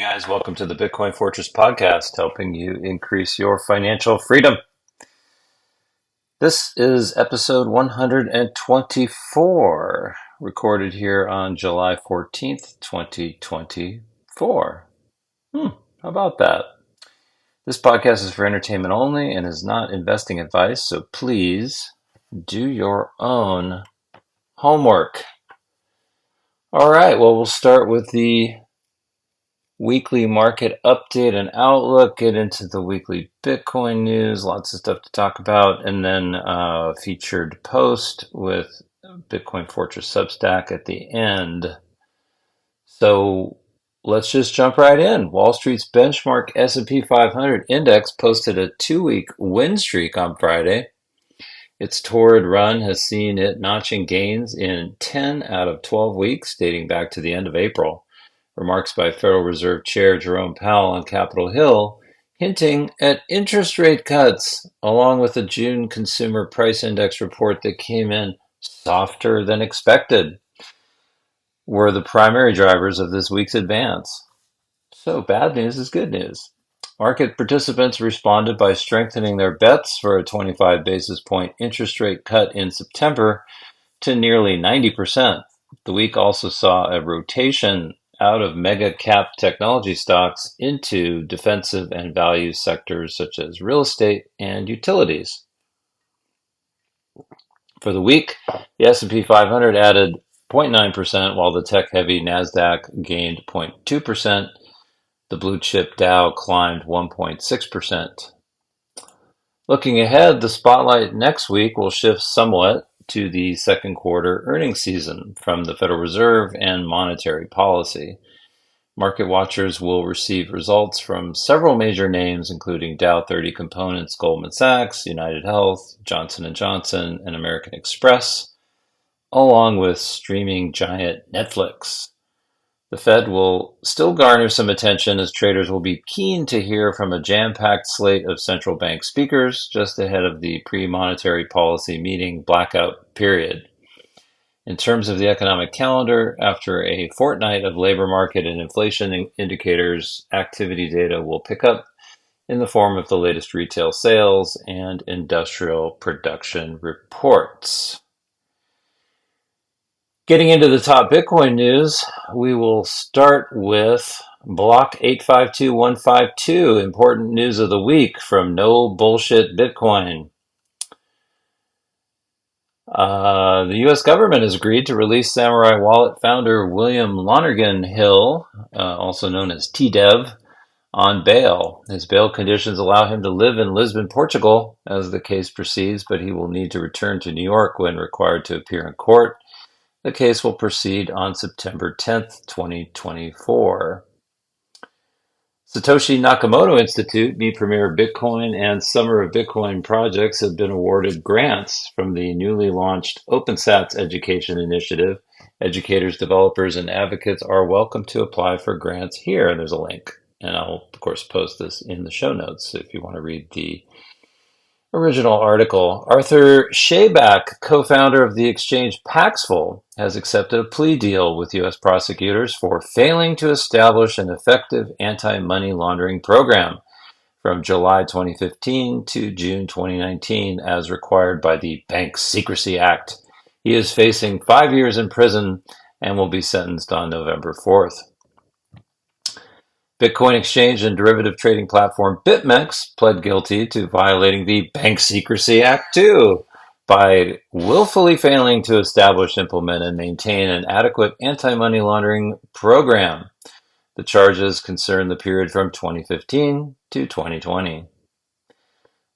guys. Welcome to the Bitcoin Fortress podcast, helping you increase your financial freedom. This is episode 124, recorded here on July 14th, 2024. How about that? This podcast is for entertainment only and is not investing advice, so please do your own homework. All right, well, we'll start with the weekly market update and outlook, get into the weekly Bitcoin news, lots of stuff to talk about, and then a featured post with Bitcoin Fortress Substack at the end. So let's just jump right in. Wall Street's benchmark S&P 500 index posted a 2-week win streak on Friday. Its torrid run has seen it notching gains in 10 out of 12 weeks, dating back to the end of April. Remarks by Federal Reserve Chair Jerome Powell on Capitol Hill hinting at interest rate cuts, along with a June Consumer Price Index report that came in softer than expected, were the primary drivers of this week's advance. So bad news is good news. Market participants responded by strengthening their bets for a 25 basis point interest rate cut in September to nearly 90%. The week also saw a rotation out of mega cap technology stocks into defensive and value sectors such as real estate and utilities. For the week, the S&P 500 added 0.9%, while the tech-heavy Nasdaq gained 0.2%. The blue chip Dow climbed 1.6%. Looking ahead, the spotlight next week will shift somewhat to the second quarter earnings season from the Federal Reserve and monetary policy. Market watchers will receive results from several major names, including Dow 30 Components, Goldman Sachs, United Health, Johnson & Johnson, and American Express, along with streaming giant Netflix. The Fed will still garner some attention as traders will be keen to hear from a jam-packed slate of central bank speakers just ahead of the pre-monetary policy meeting blackout period. In terms of the economic calendar, after a fortnight of labor market and inflation indicators, activity data will pick up in the form of the latest retail sales and industrial production reports. Getting into the top Bitcoin news, we will start with Block 852152, important news of the week from No Bullshit Bitcoin. The U.S. government has agreed to release Samurai Wallet founder William Lonergan Hill, also known as T-Dev, on bail. His bail conditions allow him to live in Lisbon, Portugal, as the case proceeds, but he will need to return to New York when required to appear in court. The case will proceed on September 10th, 2024. Satoshi Nakamoto Institute, the premier Bitcoin and Summer of Bitcoin projects have been awarded grants from the newly launched OpenSats Education Initiative. Educators, developers, and advocates are welcome to apply for grants here, and there's a link. And I'll, of course, post this in the show notes if you want to read the original article. Arthur Shayback, co-founder of the exchange Paxful, has accepted a plea deal with U.S. prosecutors for failing to establish an effective anti-money laundering program from July 2015 to June 2019, as required by the Bank Secrecy Act. He is facing 5 years in prison and will be sentenced on November 4th. Bitcoin exchange and derivative trading platform BitMEX pled guilty to violating the Bank Secrecy Act too by willfully failing to establish, implement, and maintain an adequate anti-money laundering program. The charges concern the period from 2015 to 2020.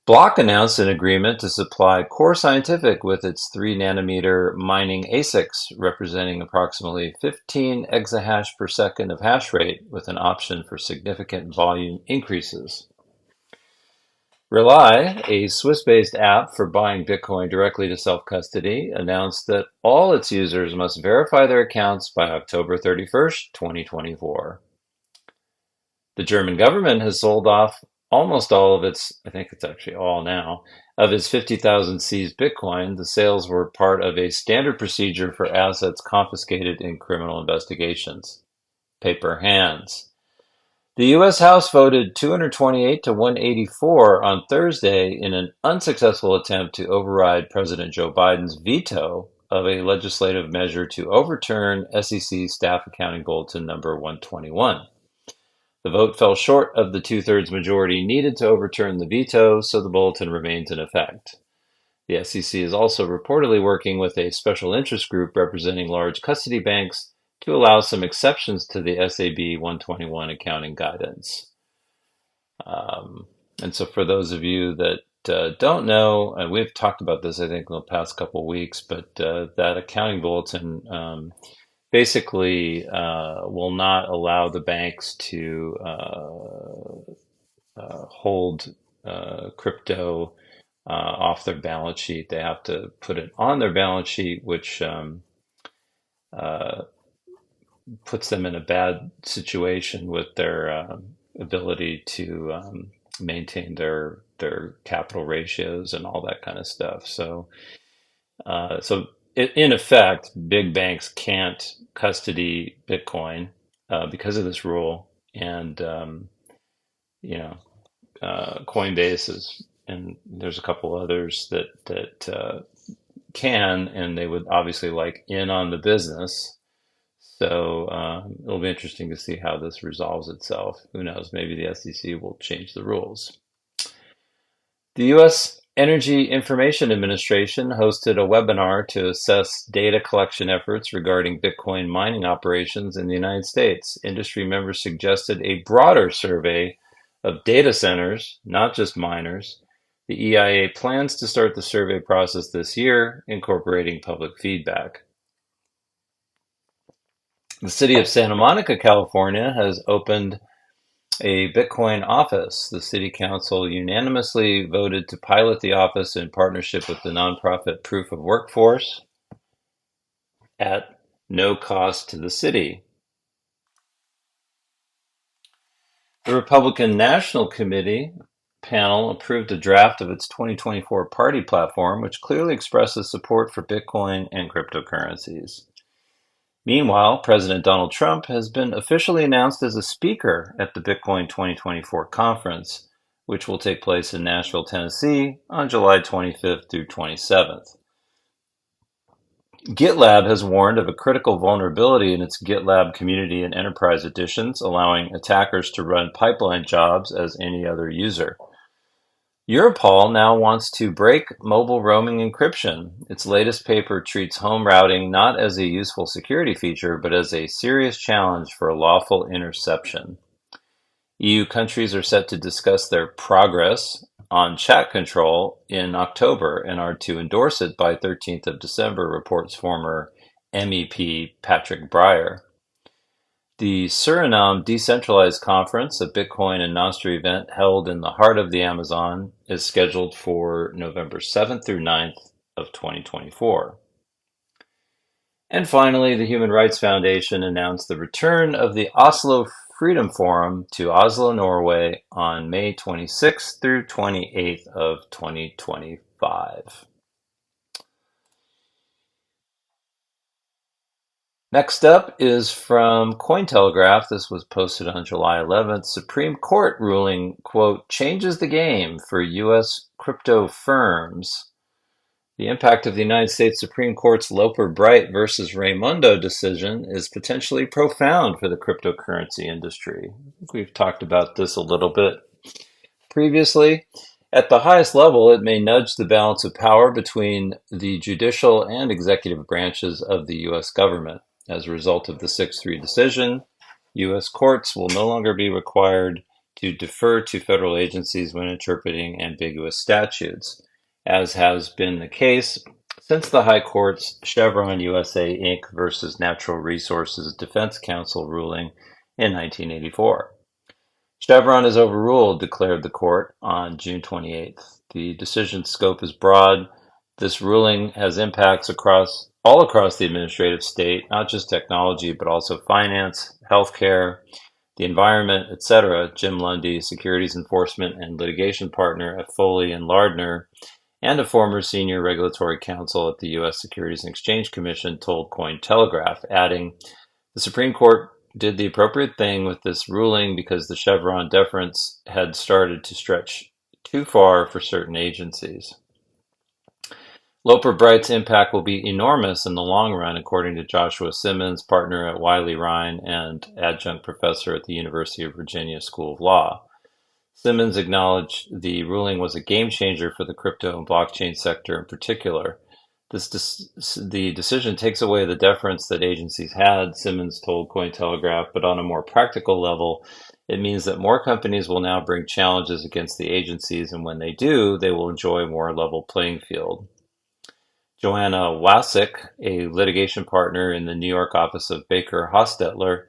Block announced an agreement to supply Core Scientific with its 3-nanometer mining ASICs, representing approximately 15 exahash per second of hash rate, with an option for significant volume increases. Rely, a Swiss-based app for buying Bitcoin directly to self-custody, announced that all its users must verify their accounts by October 31st, 2024. The German government has sold off almost all of its, I think it's actually all now, of its 50,000 seized Bitcoin. The sales were part of a standard procedure for assets confiscated in criminal investigations. Paper hands. The U.S. House voted 228 to 184 on Thursday in an unsuccessful attempt to override President Joe Biden's veto of a legislative measure to overturn SEC Staff Accounting Bulletin number 121. The vote fell short of the two-thirds majority needed to overturn the veto, so the bulletin remains in effect. The SEC is also reportedly working with a special interest group representing large custody banks to allow some exceptions to the SAB 121 accounting guidance. And so for those of you that don't know, and we've talked about this, I think, in the past couple of weeks, but that accounting bulletin basically will not allow the banks to hold crypto off their balance sheet. They have to put it on their balance sheet, which puts them in a bad situation with their ability to maintain their capital ratios and all that kind of stuff. So in effect, big banks can't custody Bitcoin because of this rule, and Coinbase is, and there's a couple others that can, and they would obviously like in on the business. So it'll be interesting to see how this resolves itself. Who knows? Maybe the SEC will change the rules. The U.S. Energy Information Administration hosted a webinar to assess data collection efforts regarding Bitcoin mining operations in the United States. Industry members suggested a broader survey of data centers, not just miners. The EIA plans to start the survey process this year, incorporating public feedback. The city of Santa Monica, California, has opened a Bitcoin office. The city council unanimously voted to pilot the office in partnership with the nonprofit Proof of Workforce at no cost to the city. The Republican National Committee panel approved a draft of its 2024 party platform, which clearly expresses support for Bitcoin and cryptocurrencies. Meanwhile, President Donald Trump has been officially announced as a speaker at the Bitcoin 2024 conference, which will take place in Nashville, Tennessee on July 25th through 27th. GitLab has warned of a critical vulnerability in its GitLab Community and Enterprise editions, allowing attackers to run pipeline jobs as any other user. Europol now wants to break mobile roaming encryption. Its latest paper treats home routing not as a useful security feature, but as a serious challenge for lawful interception. EU countries are set to discuss their progress on chat control in October and are to endorse it by 13th of December, reports former MEP Patrick Breyer. The Suriname Decentralized Conference, a Bitcoin and Nostr event held in the heart of the Amazon, is scheduled for November 7th through 9th of 2024. And finally, the Human Rights Foundation announced the return of the Oslo Freedom Forum to Oslo, Norway on May 26th through 28th of 2025. Next up is from Cointelegraph. This was posted on July 11th. Supreme Court ruling, quote, changes the game for U.S. crypto firms. The impact of the United States Supreme Court's Loper-Bright versus Raimondo decision is potentially profound for the cryptocurrency industry. I think we've talked about this a little bit previously. At the highest level, it may nudge the balance of power between the judicial and executive branches of the U.S. government. As a result of the 6-3 decision, U.S. courts will no longer be required to defer to federal agencies when interpreting ambiguous statutes, as has been the case since the High Court's Chevron USA Inc. versus Natural Resources Defense Council ruling in 1984. Chevron is overruled, declared the court on June 28th. The decision's scope is broad. This ruling has impacts all across the administrative state, not just technology, but also finance, healthcare, the environment, etc. Jim Lundy, securities enforcement and litigation partner at Foley and Lardner, and a former senior regulatory counsel at the U.S. Securities and Exchange Commission, told Cointelegraph, adding, the Supreme Court did the appropriate thing with this ruling because the Chevron deference had started to stretch too far for certain agencies. Loper Bright's impact will be enormous in the long run, according to Joshua Simmons, partner at Wiley Ryan and adjunct professor at the University of Virginia School of Law. Simmons acknowledged the ruling was a game changer for the crypto and blockchain sector in particular. The decision takes away the deference that agencies had, Simmons told Cointelegraph, but on a more practical level, it means that more companies will now bring challenges against the agencies, and when they do, they will enjoy a more level playing field. Joanna Wasik, a litigation partner in the New York office of Baker Hostetler,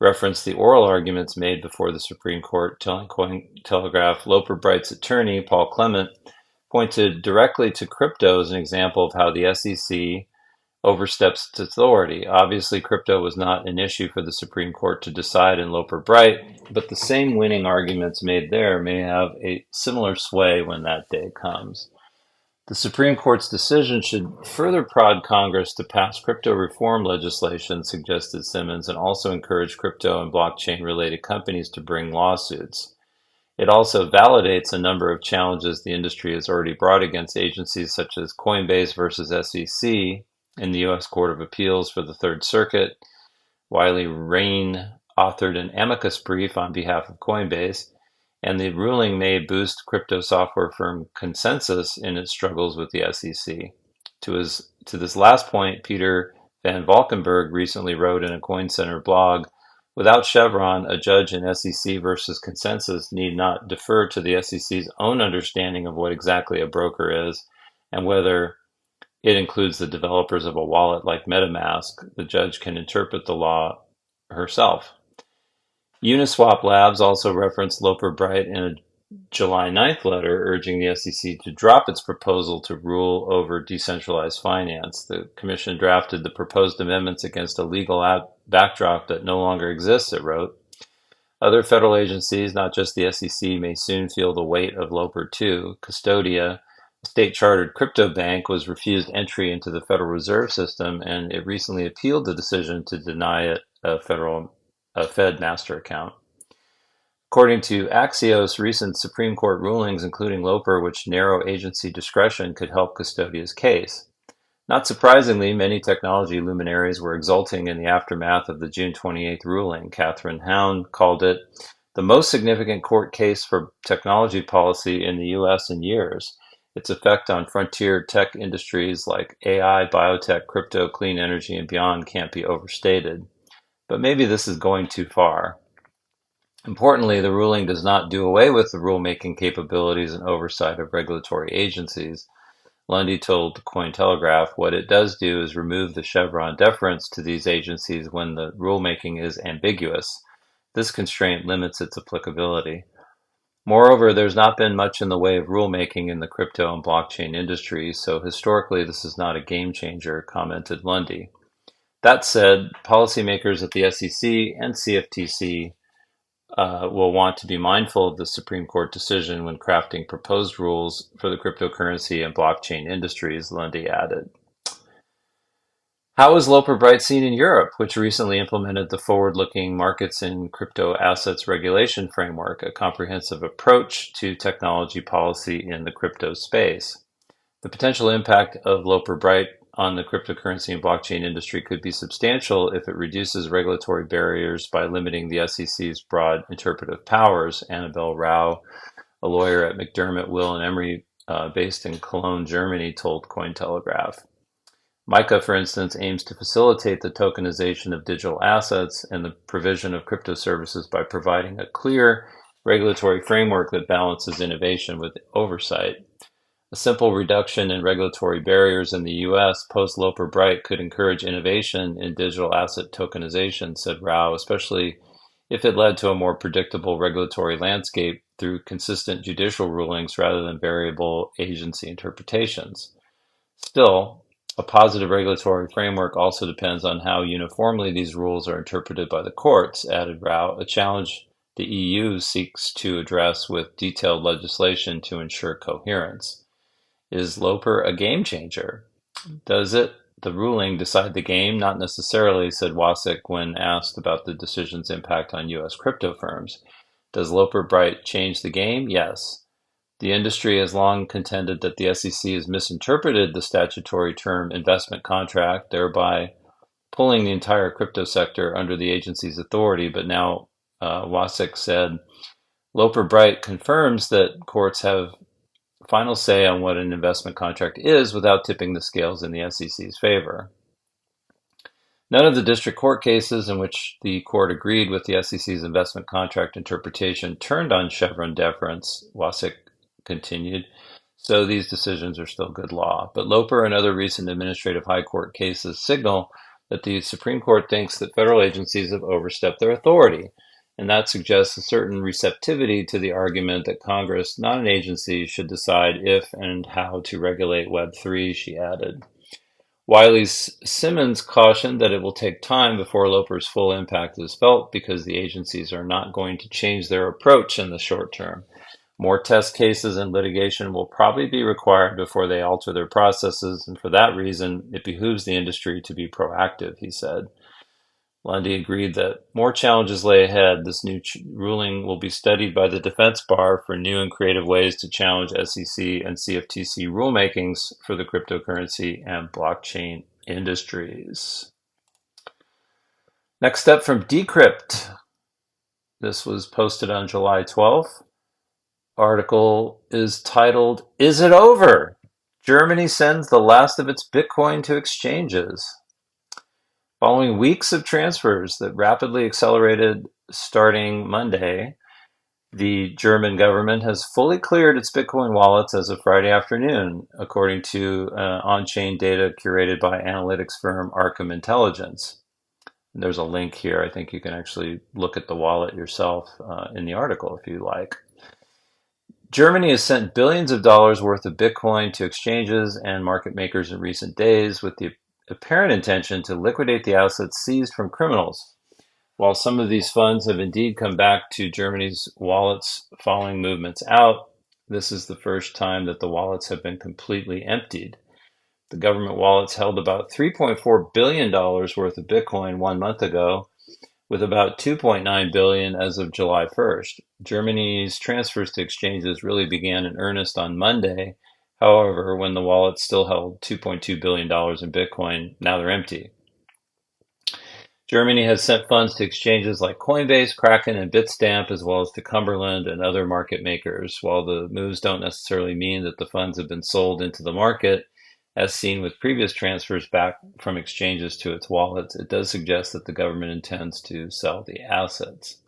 referenced the oral arguments made before the Supreme Court, telling Cointelegraph Loper Bright's attorney, Paul Clement, pointed directly to crypto as an example of how the SEC oversteps its authority. Obviously, crypto was not an issue for the Supreme Court to decide in Loper Bright, but the same winning arguments made there may have a similar sway when that day comes. The Supreme Court's decision should further prod Congress to pass crypto reform legislation, suggested Simmons, and also encourage crypto and blockchain-related companies to bring lawsuits. It also validates a number of challenges the industry has already brought against agencies such as Coinbase versus SEC in the U.S. Court of Appeals for the Third Circuit. Wiley Rain authored an amicus brief on behalf of Coinbase, and the ruling may boost crypto software firm Consensus in its struggles with the SEC. To this last point, Peter Van Valkenburg recently wrote in a Coin Center blog, without Chevron, a judge in SEC versus Consensus need not defer to the SEC's own understanding of what exactly a broker is and whether it includes the developers of a wallet like MetaMask. The judge can interpret the law herself. Uniswap Labs also referenced Loper Bright in a July 9th letter urging the SEC to drop its proposal to rule over decentralized finance. The commission drafted the proposed amendments against a legal backdrop that no longer exists, it wrote. Other federal agencies, not just the SEC, may soon feel the weight of Loper too. Custodia, a state-chartered crypto bank, was refused entry into the Federal Reserve System, and it recently appealed the decision to deny it a Fed master account. According to Axios, recent Supreme Court rulings, including Loper, which narrow agency discretion, could help Custodia's case. Not surprisingly, many technology luminaries were exulting in the aftermath of the June 28th ruling. Catherine Hound called it the most significant court case for technology policy in the U.S. in years. Its effect on frontier tech industries like AI, biotech, crypto, clean energy, and beyond can't be overstated. But maybe this is going too far. Importantly, the ruling does not do away with the rulemaking capabilities and oversight of regulatory agencies. Lundy told Cointelegraph what it does do is remove the Chevron deference to these agencies when the rulemaking is ambiguous. This constraint limits its applicability. Moreover, there's not been much in the way of rulemaking in the crypto and blockchain industry, so historically this is not a game changer, commented Lundy. That said, policymakers at the SEC and CFTC will want to be mindful of the Supreme Court decision when crafting proposed rules for the cryptocurrency and blockchain industries, Lundy added. How is Loper Bright seen in Europe, which recently implemented the forward-looking markets in crypto assets regulation framework, a comprehensive approach to technology policy in the crypto space? The potential impact of Loper Bright on the cryptocurrency and blockchain industry could be substantial if it reduces regulatory barriers by limiting the SEC's broad interpretive powers. Annabelle Rao, a lawyer at McDermott, Will and Emery, based in Cologne, Germany, told Cointelegraph. MiCA, for instance, aims to facilitate the tokenization of digital assets and the provision of crypto services by providing a clear regulatory framework that balances innovation with oversight. A simple reduction in regulatory barriers in the U.S. post-Loper Bright could encourage innovation in digital asset tokenization, said Rao, especially if it led to a more predictable regulatory landscape through consistent judicial rulings rather than variable agency interpretations. Still, a positive regulatory framework also depends on how uniformly these rules are interpreted by the courts, added Rao, a challenge the EU seeks to address with detailed legislation to ensure coherence. Is Loper a game changer? Does it the ruling decide the game? Not necessarily, said Wasik when asked about the decision's impact on U.S. crypto firms. Does Loper Bright change the game? Yes. The industry has long contended that the SEC has misinterpreted the statutory term investment contract, thereby pulling the entire crypto sector under the agency's authority. But now Wasik said, Loper Bright confirms that courts have final say on what an investment contract is without tipping the scales in the SEC's favor. None of the district court cases in which the court agreed with the SEC's investment contract interpretation turned on Chevron deference, Wasik continued, so these decisions are still good law. But Loper and other recent administrative high court cases signal that the Supreme Court thinks that federal agencies have overstepped their authority, and that suggests a certain receptivity to the argument that Congress, not an agency, should decide if and how to regulate Web3, she added. Wiley-Simmons cautioned that it will take time before Loper's full impact is felt because the agencies are not going to change their approach in the short term. More test cases and litigation will probably be required before they alter their processes, and for that reason, it behooves the industry to be proactive, he said. Lundy agreed that more challenges lay ahead. This new ruling will be studied by the defense bar for new and creative ways to challenge SEC and CFTC rulemakings for the cryptocurrency and blockchain industries. Next up from Decrypt. This was posted on July 12th. Article is titled, Is It Over? Germany sends the last of its Bitcoin to exchanges. Following weeks of transfers that rapidly accelerated starting Monday, the German government has fully cleared its Bitcoin wallets as of Friday afternoon, according to on-chain data curated by analytics firm Arkham Intelligence. There's a link here. I think you can actually look at the wallet yourself in the article if you like. Germany has sent billions of dollars worth of Bitcoin to exchanges and market makers in recent days with the apparent intention to liquidate the assets seized from criminals. While some of these funds have indeed come back to Germany's wallets following movements out, this is the first time that the wallets have been completely emptied. The government wallets held about $3.4 billion worth of Bitcoin 1 month ago, with about $2.9 billion as of July 1st. Germany's transfers to exchanges really began in earnest on Monday. However, when the wallets still held $2.2 billion in Bitcoin, now they're empty. Germany has sent funds to exchanges like Coinbase, Kraken, and Bitstamp, as well as to Cumberland and other market makers. While the moves don't necessarily mean that the funds have been sold into the market, as seen with previous transfers back from exchanges to its wallets, it does suggest that the government intends to sell the assets.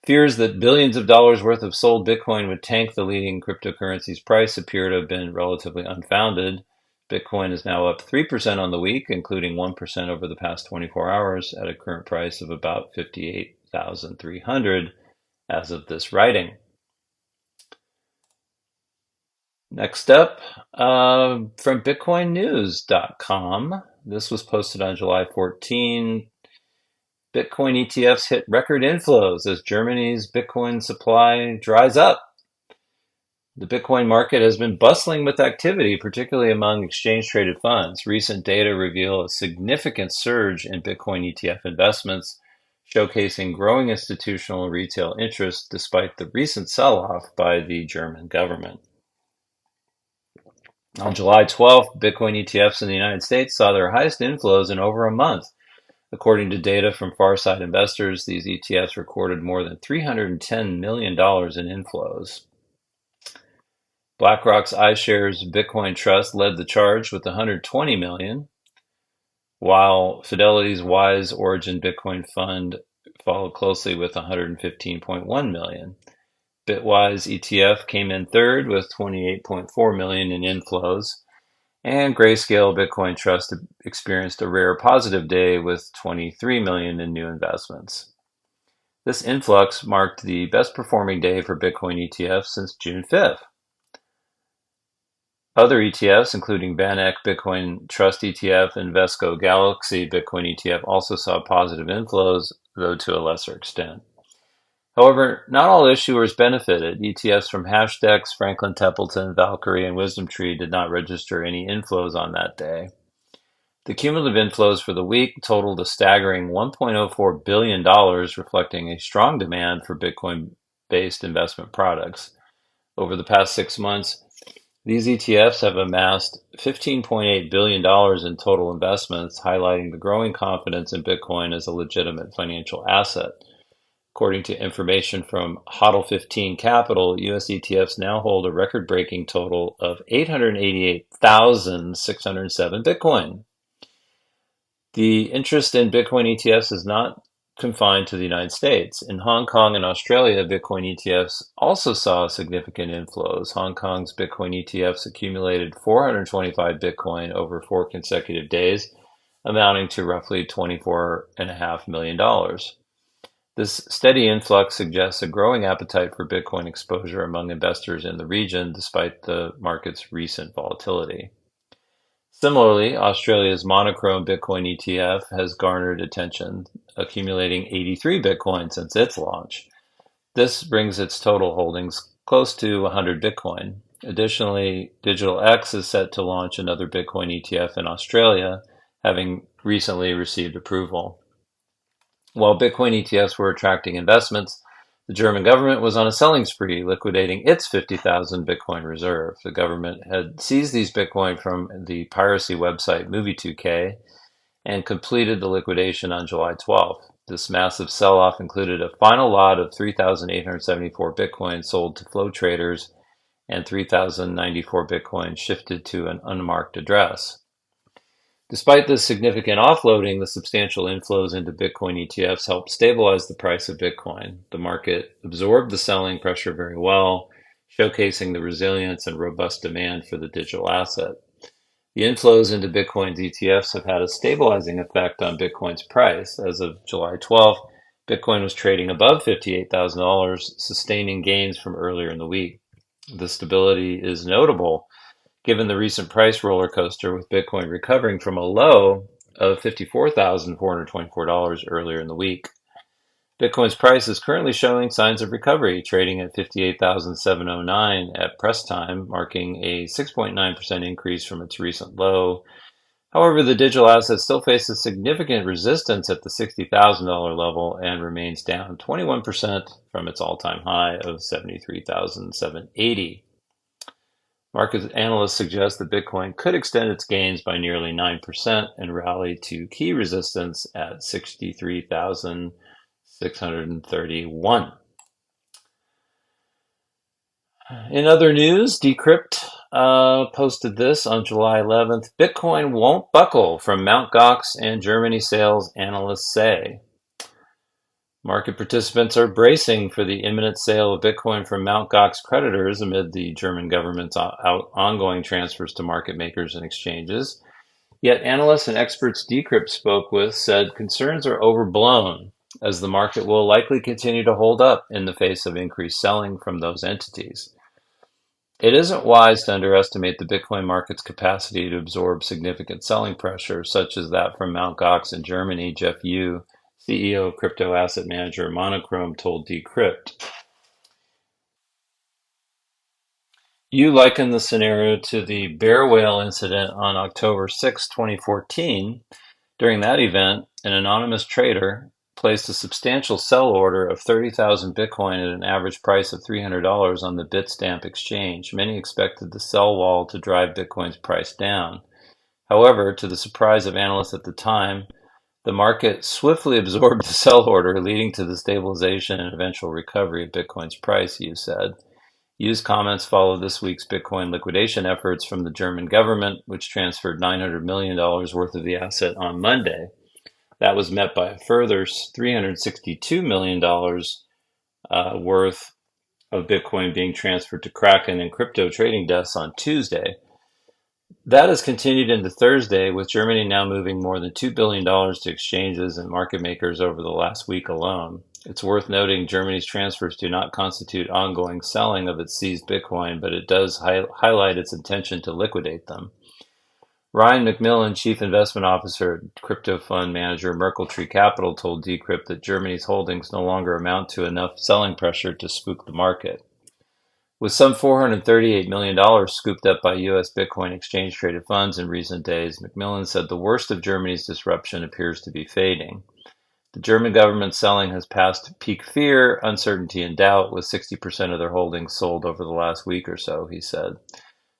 Fears that billions of dollars worth of sold Bitcoin would tank the leading cryptocurrency's price appear to have been relatively unfounded. Bitcoin is now up 3% on the week, including 1% over the past 24 hours at a current price of about $58,300 as of this writing. Next up, from bitcoinnews.com. This was posted on July 14. Bitcoin ETFs hit record inflows as Germany's Bitcoin supply dries up. The Bitcoin market has been bustling with activity, particularly among exchange-traded funds. Recent data reveal a significant surge in Bitcoin ETF investments, showcasing growing institutional and retail interest despite the recent sell-off by the German government. On July 12th, Bitcoin ETFs in the United States saw their highest inflows in over a month. According to data from Farsight Investors, these ETFs recorded more than $310 million in inflows. BlackRock's iShares Bitcoin Trust led the charge with $120 million, while Fidelity's Wise Origin Bitcoin Fund followed closely with $115.1 million. Bitwise ETF came in third with $28.4 million in inflows, and Grayscale Bitcoin Trust experienced a rare positive day with $23 million in new investments. This influx marked the best performing day for Bitcoin ETFs since June 5th. Other ETFs, including VanEck Bitcoin Trust ETF and Vesco Galaxy Bitcoin ETF, also saw positive inflows, though to a lesser extent. However, not all issuers benefited. ETFs from Hashdex, Franklin Templeton, Valkyrie, and WisdomTree did not register any inflows on that day. The cumulative inflows for the week totaled a staggering $1.04 billion, reflecting a strong demand for Bitcoin-based investment products. Over the past 6 months, these ETFs have amassed $15.8 billion in total investments, highlighting the growing confidence in Bitcoin as a legitimate financial asset. According to information from HODL 15 Capital, US ETFs now hold a record-breaking total of 888,607 Bitcoin. The interest in Bitcoin ETFs is not confined to the United States. In Hong Kong and Australia, Bitcoin ETFs also saw significant inflows. Hong Kong's Bitcoin ETFs accumulated 425 Bitcoin over 4 consecutive days, amounting to roughly $24.5 million. This steady influx suggests a growing appetite for Bitcoin exposure among investors in the region, despite the market's recent volatility. Similarly, Australia's monochrome Bitcoin ETF has garnered attention, accumulating 83 Bitcoin since its launch. This brings its total holdings close to 100 Bitcoin. Additionally, Digital X is set to launch another Bitcoin ETF in Australia, having recently received approval. While Bitcoin ETFs were attracting investments, the German government was on a selling spree, liquidating its 50,000 Bitcoin reserve. The government had seized these Bitcoin from the piracy website Movie2K and completed the liquidation on July 12th. This massive sell-off included a final lot of 3,874 Bitcoin sold to flow traders and 3,094 Bitcoin shifted to an unmarked address. Despite this significant offloading, the substantial inflows into Bitcoin ETFs helped stabilize the price of Bitcoin. The market absorbed the selling pressure very well, showcasing the resilience and robust demand for the digital asset. The inflows into Bitcoin's ETFs have had a stabilizing effect on Bitcoin's price. As of July 12th, Bitcoin was trading above $58,000, sustaining gains from earlier in the week. The stability is notable given the recent price roller coaster, with Bitcoin recovering from a low of $54,424 earlier in the week. Bitcoin's price is currently showing signs of recovery, trading at $58,709 at press time, marking a 6.9% increase from its recent low. However, the digital asset still faces significant resistance at the $60,000 level and remains down 21% from its all-time high of $73,780. Market analysts suggest that Bitcoin could extend its gains by nearly 9% and rally to key resistance at 63,631. In other news, Decrypt posted this on July 11th. Bitcoin won't buckle from Mt. Gox and Germany sales, analysts say. Market participants are bracing for the imminent sale of Bitcoin from Mt. Gox creditors amid the German government's ongoing transfers to market makers and exchanges. Yet analysts and experts Decrypt spoke with said concerns are overblown, as the market will likely continue to hold up in the face of increased selling from those entities. It isn't wise to underestimate the Bitcoin market's capacity to absorb significant selling pressure, such as that from Mt. Gox in Germany. Jeff Yu, CEO of crypto asset manager Monochrome, told Decrypt. Yu likened the scenario to the bear whale incident on October 6, 2014. During that event, an anonymous trader placed a substantial sell order of 30,000 Bitcoin at an average price of $300 on the Bitstamp exchange. Many expected the sell wall to drive Bitcoin's price down. However, to the surprise of analysts at the time, the market swiftly absorbed the sell order, leading to the stabilization and eventual recovery of Bitcoin's price, Yu said. Yu's comments followed this week's Bitcoin liquidation efforts from the German government, which transferred $900 million worth of the asset on Monday. That was met by a further $362 million worth of Bitcoin being transferred to Kraken and crypto trading desks on Tuesday. That has continued into Thursday, with Germany now moving more than $2 billion to exchanges and market makers over the last week alone. It's worth noting Germany's transfers do not constitute ongoing selling of its seized Bitcoin, but it does highlight its intention to liquidate them. Ryan McMillan, chief investment officer at crypto fund manager Merkle-Tree Capital, told Decrypt that Germany's holdings no longer amount to enough selling pressure to spook the market. With some $438 million scooped up by U.S. Bitcoin exchange-traded funds in recent days, Macmillan said the worst of Germany's disruption appears to be fading. The German government's selling has passed peak fear, uncertainty, and doubt, with 60% of their holdings sold over the last week or so, he said.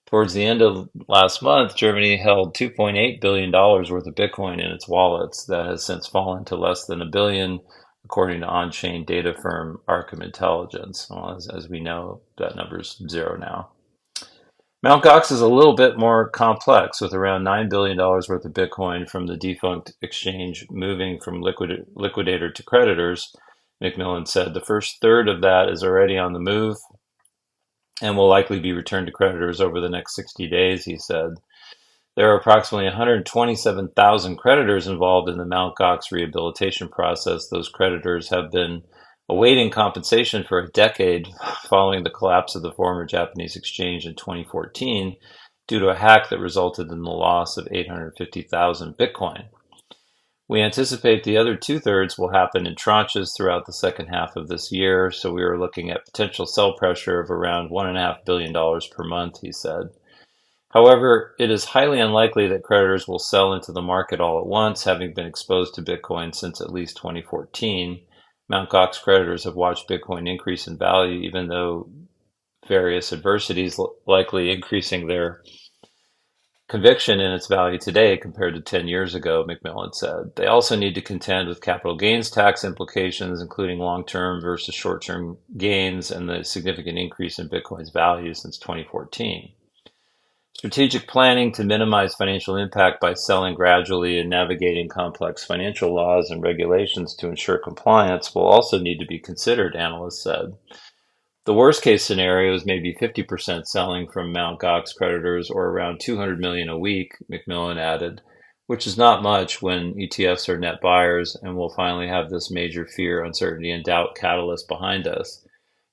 Towards the end of last month, Germany held $2.8 billion worth of Bitcoin in its wallets. That has since fallen to less than $1 billion, according to on-chain data firm Arkham Intelligence. Well, as we know, that number's zero now. Mt. Gox is a little bit more complex, with around $9 billion worth of Bitcoin from the defunct exchange moving from liquidator to creditors. Macmillan said the first third of that is already on the move and will likely be returned to creditors over the next 60 days, he said. There are approximately 127,000 creditors involved in the Mt. Gox rehabilitation process. Those creditors have been awaiting compensation for a decade following the collapse of the former Japanese exchange in 2014 due to a hack that resulted in the loss of 850,000 Bitcoin. We anticipate the other two-thirds will happen in tranches throughout the second half of this year, so we are looking at potential sell pressure of around $1.5 billion per month, he said. However, it is highly unlikely that creditors will sell into the market all at once, having been exposed to Bitcoin since at least 2014. Mt. Gox creditors have watched Bitcoin increase in value, even though various adversities likely increasing their conviction in its value today compared to 10 years ago, Macmillan said. They also need to contend with capital gains tax implications, including long-term versus short-term gains and the significant increase in Bitcoin's value since 2014. Strategic planning to minimize financial impact by selling gradually and navigating complex financial laws and regulations to ensure compliance will also need to be considered, analysts said. The worst case scenario is maybe 50% selling from Mt. Gox creditors, or around $200 million a week, Macmillan added, which is not much when ETFs are net buyers and we'll finally have this major fear, uncertainty, and doubt catalyst behind us.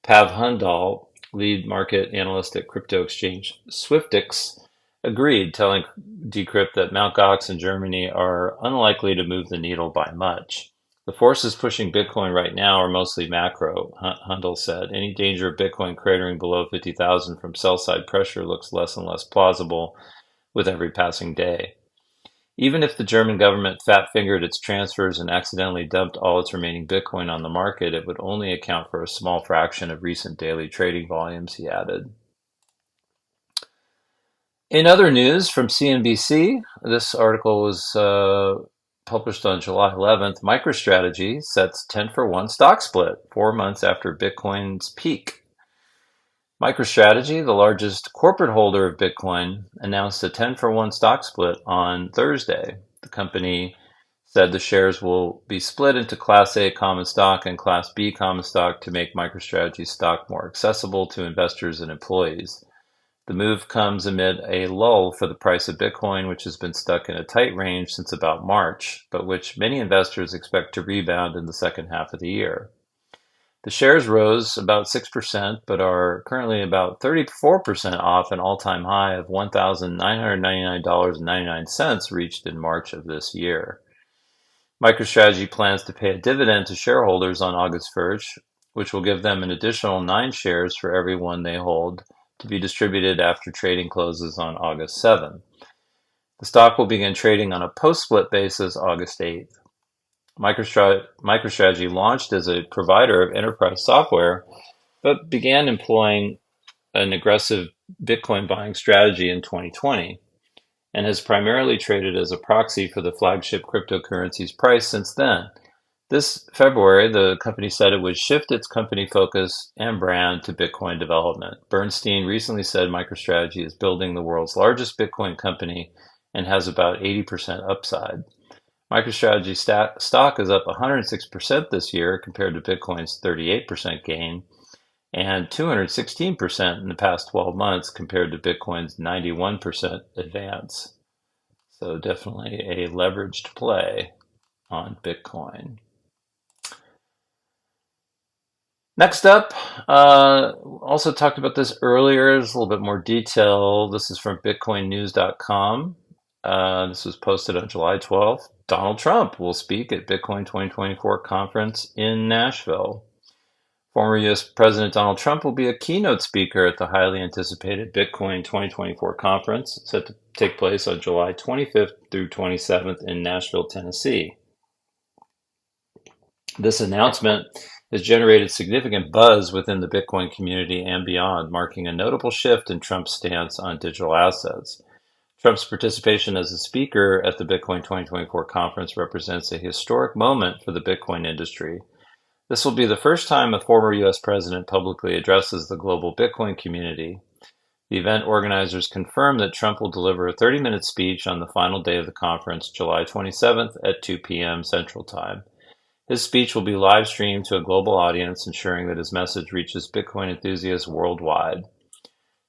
Pav Hundal, lead market analyst at crypto exchange Swiftix, agreed, telling Decrypt that Mt. Gox and Germany are unlikely to move the needle by much. The forces pushing Bitcoin right now are mostly macro, Hundal said. Any danger of Bitcoin cratering below 50,000 from sell-side pressure looks less and less plausible with every passing day. Even if the German government fat-fingered its transfers and accidentally dumped all its remaining Bitcoin on the market, it would only account for a small fraction of recent daily trading volumes, he added. In other news from CNBC, this article was published on July 11th. MicroStrategy sets 10-for-1 stock split 4 months after Bitcoin's peak. MicroStrategy, the largest corporate holder of Bitcoin, announced a 10-for-1 stock split on Thursday. The company said the shares will be split into Class A common stock and Class B common stock to make MicroStrategy stock more accessible to investors and employees. The move comes amid a lull for the price of Bitcoin, which has been stuck in a tight range since about March, but which many investors expect to rebound in the second half of the year. The shares rose about 6%, but are currently about 34% off an all-time high of $1,999.99 reached in March of this year. MicroStrategy plans to pay a dividend to shareholders on August 1st, which will give them an additional 9 shares for every one they hold, to be distributed after trading closes on August 7th. The stock will begin trading on a post-split basis August 8th. MicroStrategy launched as a provider of enterprise software, but began employing an aggressive Bitcoin buying strategy in 2020, and has primarily traded as a proxy for the flagship cryptocurrency's price since then. This February, the company said it would shift its company focus and brand to Bitcoin development. Bernstein recently said MicroStrategy is building the world's largest Bitcoin company and has about 80% upside. MicroStrategy stock is up 106% this year compared to Bitcoin's 38% gain, and 216% in the past 12 months compared to Bitcoin's 91% advance. So definitely a leveraged play on Bitcoin. Next up, also talked about this earlier, there's a little bit more detail. This is from bitcoinnews.com. This was posted on July 12th. Donald Trump will speak at Bitcoin 2024 conference in Nashville. Former U.S. President Donald Trump will be a keynote speaker at the highly anticipated Bitcoin 2024 conference set to take place on July 25th through 27th in Nashville, Tennessee. This announcement has generated significant buzz within the Bitcoin community and beyond, marking a notable shift in Trump's stance on digital assets. Trump's participation as a speaker at the Bitcoin 2024 conference represents a historic moment for the Bitcoin industry. This will be the first time a former U.S. president publicly addresses the global Bitcoin community. The event organizers confirmed that Trump will deliver a 30-minute speech on the final day of the conference, July 27th at 2 p.m. Central Time. His speech will be live streamed to a global audience, ensuring that his message reaches Bitcoin enthusiasts worldwide.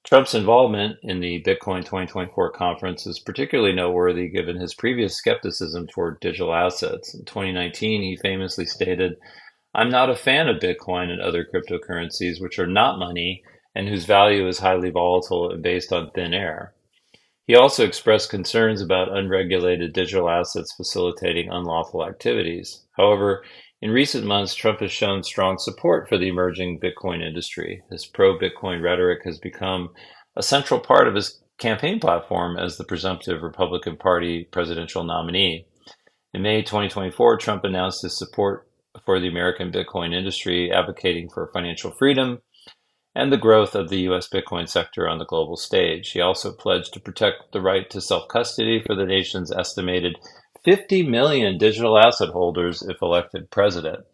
Trump's involvement in the Bitcoin 2024 conference is particularly noteworthy given his previous skepticism toward digital assets. In 2019, he famously stated, "I'm not a fan of Bitcoin and other cryptocurrencies, which are not money and whose value is highly volatile and based on thin air." He also expressed concerns about unregulated digital assets facilitating unlawful activities. However, in recent months, Trump has shown strong support for the emerging Bitcoin industry. His pro-Bitcoin rhetoric has become a central part of his campaign platform as the presumptive Republican Party presidential nominee. In May 2024, Trump announced his support for the American Bitcoin industry, advocating for financial freedom and the growth of the U.S. Bitcoin sector on the global stage. He also pledged to protect the right to self-custody for the nation's estimated 50 million digital asset holders if elected president.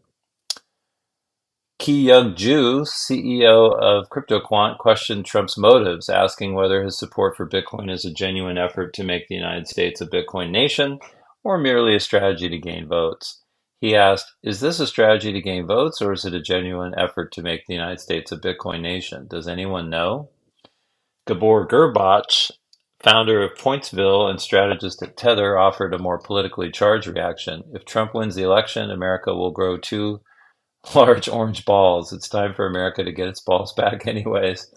Ki-Young Ju, CEO of CryptoQuant, questioned Trump's motives, asking whether his support for Bitcoin is a genuine effort to make the United States a Bitcoin nation or merely a strategy to gain votes. He asked, "Is this a strategy to gain votes, or is it a genuine effort to make the United States a Bitcoin nation? Does anyone know?" Gabor Gurbachev, founder of Pointsville and strategist at Tether, offered a more politically charged reaction. "If Trump wins the election, America will grow two large orange balls. It's time for America to get its balls back anyways."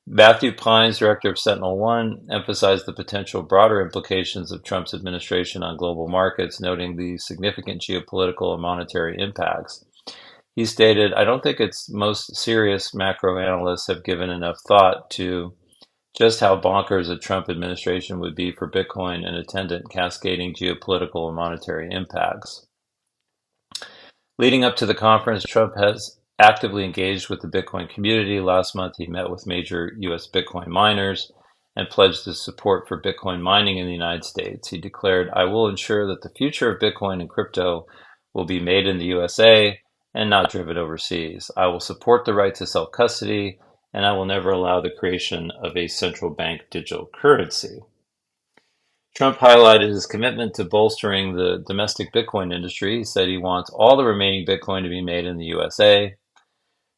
Matthew Pines, director of Sentinel-1, emphasized the potential broader implications of Trump's administration on global markets, noting the significant geopolitical and monetary impacts. He stated, "I don't think its most serious macro analysts have given enough thought to just how bonkers a Trump administration would be for Bitcoin and attendant cascading geopolitical and monetary impacts." Leading up to the conference, Trump has actively engaged with the Bitcoin community. Last month, he met with major U.S. Bitcoin miners and pledged his support for Bitcoin mining in the United States. He declared, "I will ensure that the future of Bitcoin and crypto will be made in the USA and not driven overseas. I will support the right to self-custody, and I will never allow the creation of a central bank digital currency." Trump highlighted his commitment to bolstering the domestic Bitcoin industry. He said he wants all the remaining Bitcoin to be made in the USA.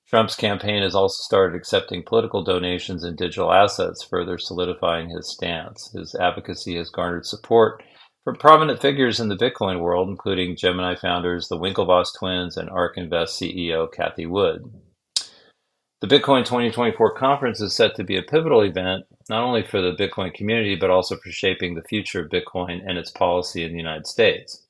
Trump's campaign has also started accepting political donations in digital assets, further solidifying his stance. His advocacy has garnered support from prominent figures in the Bitcoin world, including Gemini founders, the Winklevoss twins, and ARK Invest CEO Cathie Wood. The Bitcoin 2024 conference is set to be a pivotal event, not only for the Bitcoin community, but also for shaping the future of Bitcoin and its policy in the United States.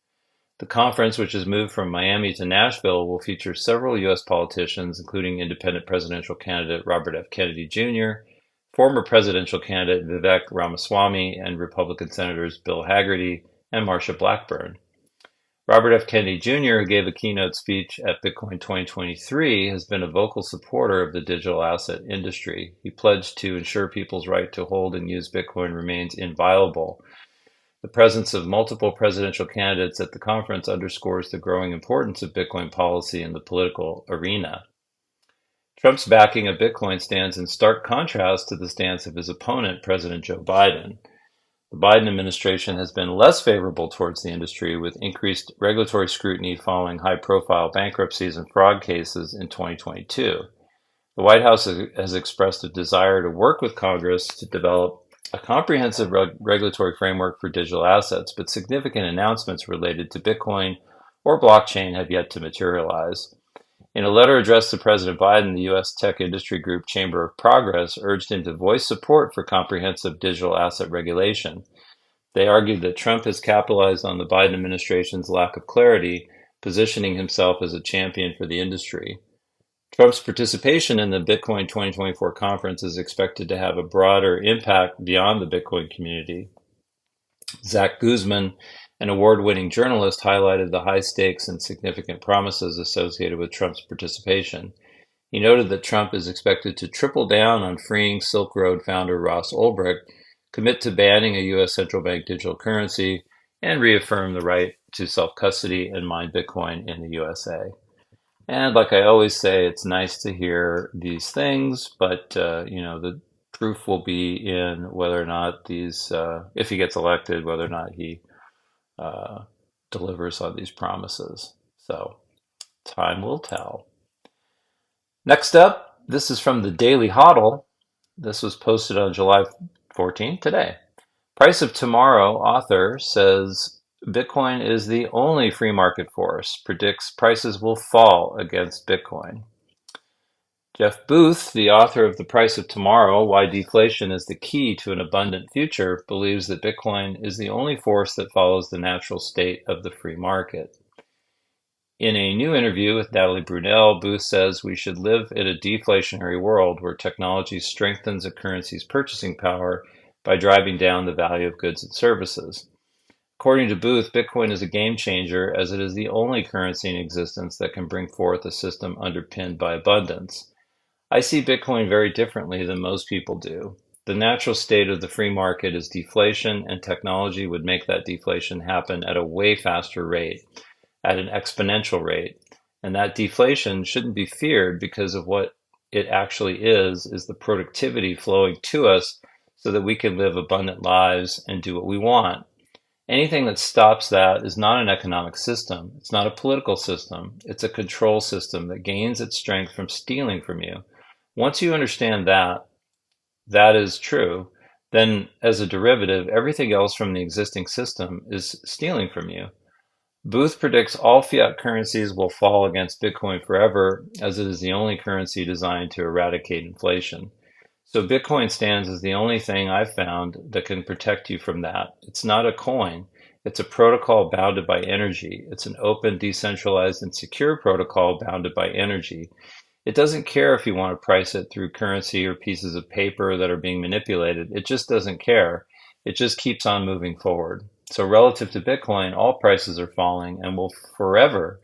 The conference, which has moved from Miami to Nashville, will feature several U.S. politicians, including independent presidential candidate Robert F. Kennedy Jr., former presidential candidate Vivek Ramaswamy, and Republican Senators Bill Hagerty and Marsha Blackburn. Robert F. Kennedy Jr., who gave a keynote speech at Bitcoin 2023, has been a vocal supporter of the digital asset industry. He pledged to ensure people's right to hold and use Bitcoin remains inviolable. The presence of multiple presidential candidates at the conference underscores the growing importance of Bitcoin policy in the political arena. Trump's backing of Bitcoin stands in stark contrast to the stance of his opponent, President Joe Biden. The Biden administration has been less favorable towards the industry, with increased regulatory scrutiny following high-profile bankruptcies and fraud cases in 2022. The White House has expressed a desire to work with Congress to develop a comprehensive regulatory framework for digital assets, but significant announcements related to Bitcoin or blockchain have yet to materialize. In a letter addressed to President Biden, the U.S. tech industry group Chamber of Progress urged him to voice support for comprehensive digital asset regulation. They argued that Trump has capitalized on the Biden administration's lack of clarity, positioning himself as a champion for the industry. Trump's participation in the Bitcoin 2024 conference is expected to have a broader impact beyond the Bitcoin community. Zach Guzman, an award-winning journalist, highlighted the high stakes and significant promises associated with Trump's participation. He noted that Trump is expected to triple down on freeing Silk Road founder Ross Ulbricht, commit to banning a U.S. central bank digital currency, and reaffirm the right to self-custody and mine Bitcoin in the USA. And like I always say, it's nice to hear these things, but the proof will be in whether or not if he gets elected, whether or not he uh, delivers on these promises. So time will tell. Next up, this is from the Daily Hodl. This was posted on July 14th, today. Price of Tomorrow author says Bitcoin is the only free market force, predicts prices will fall against Bitcoin. Jeff Booth, the author of The Price of Tomorrow, Why Deflation is the Key to an Abundant Future, believes that Bitcoin is the only force that follows the natural state of the free market. In a new interview with Natalie Brunell, Booth says we should live in a deflationary world where technology strengthens a currency's purchasing power by driving down the value of goods and services. According to Booth, Bitcoin is a game changer as it is the only currency in existence that can bring forth a system underpinned by abundance. I see Bitcoin very differently than most people do. The natural state of the free market is deflation, and technology would make that deflation happen at a way faster rate, at an exponential rate. And that deflation shouldn't be feared because of what it actually is the productivity flowing to us so that we can live abundant lives and do what we want. Anything that stops that is not an economic system. It's not a political system. It's a control system that gains its strength from stealing from you. Once you understand that that is true, then as a derivative, everything else from the existing system is stealing from you. Booth predicts all fiat currencies will fall against Bitcoin forever, as it is the only currency designed to eradicate inflation. So Bitcoin stands as the only thing I've found that can protect you from that. It's not a coin. It's a protocol bounded by energy. It's an open, decentralized, and secure protocol bounded by energy. It doesn't care if you want to price it through currency or pieces of paper that are being manipulated. It just doesn't care. It just keeps on moving forward. So relative to Bitcoin, all prices are falling and will forever,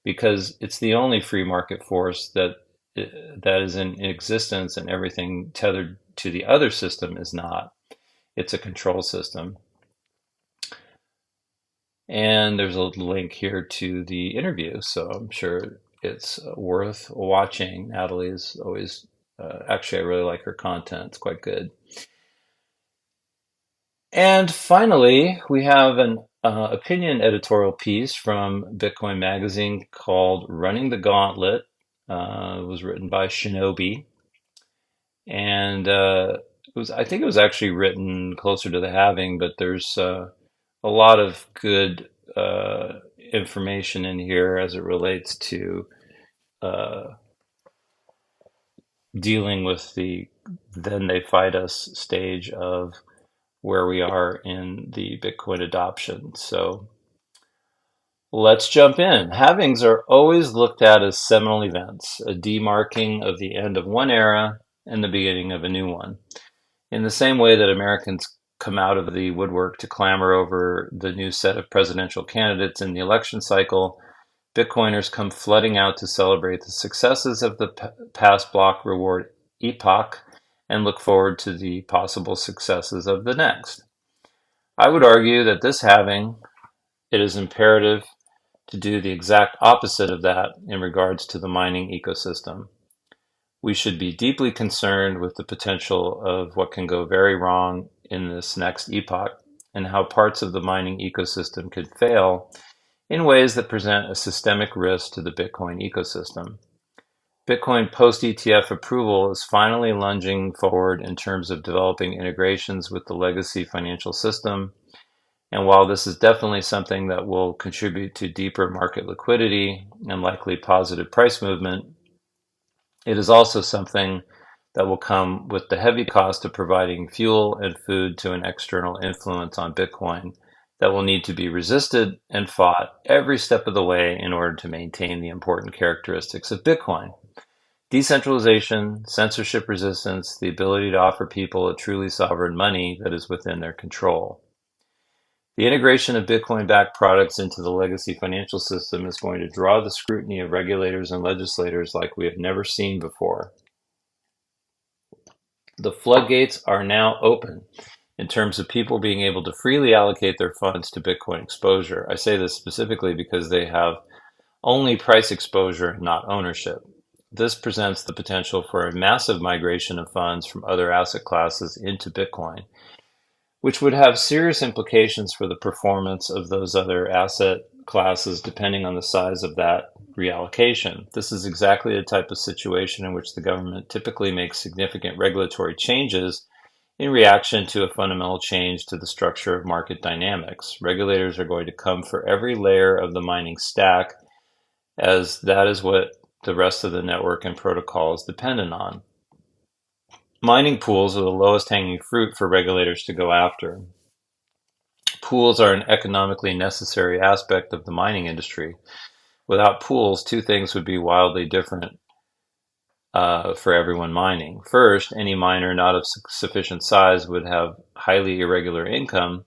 because it's the only free market force that is in existence, and everything tethered to the other system is not. It's a control system. And there's a link here to the interview, so I'm sure it's worth watching. Natalie is always, actually, I really like her content. It's quite good. And finally, we have an opinion editorial piece from Bitcoin Magazine called Running the Gauntlet. It was written by Shinobi. And I think it was actually written closer to the halving, but there's a lot of good information in here as it relates to dealing with the then they fight us stage of where we are in the Bitcoin adoption. So let's jump in. Halvings are always looked at as seminal events, a demarking of the end of one era and the beginning of a new one. In the same way that Americans come out of the woodwork to clamor over the new set of presidential candidates in the election cycle, Bitcoiners come flooding out to celebrate the successes of the past block reward epoch and look forward to the possible successes of the next. I would argue that this halving, it is imperative to do the exact opposite of that in regards to the mining ecosystem. We should be deeply concerned with the potential of what can go very wrong in this next epoch and how parts of the mining ecosystem could fail in ways that present a systemic risk to the Bitcoin ecosystem. Bitcoin post-ETF approval is finally lunging forward in terms of developing integrations with the legacy financial system. And while this is definitely something that will contribute to deeper market liquidity and likely positive price movement, it is also something that will come with the heavy cost of providing fuel and food to an external influence on Bitcoin that will need to be resisted and fought every step of the way in order to maintain the important characteristics of Bitcoin. Decentralization, censorship resistance, the ability to offer people a truly sovereign money that is within their control. The integration of Bitcoin-backed products into the legacy financial system is going to draw the scrutiny of regulators and legislators like we have never seen before. The floodgates are now open in terms of people being able to freely allocate their funds to Bitcoin exposure. I say this specifically because they have only price exposure, not ownership. This presents the potential for a massive migration of funds from other asset classes into Bitcoin, which would have serious implications for the performance of those other asset classes depending on the size of that reallocation. This is exactly the type of situation in which the government typically makes significant regulatory changes in reaction to a fundamental change to the structure of market dynamics. Regulators are going to come for every layer of the mining stack, as that is what the rest of the network and protocol is dependent on. Mining pools are the lowest hanging fruit for regulators to go after. Pools are an economically necessary aspect of the mining industry. Without pools, two things would be wildly different for everyone mining. First, any miner not of sufficient size would have highly irregular income.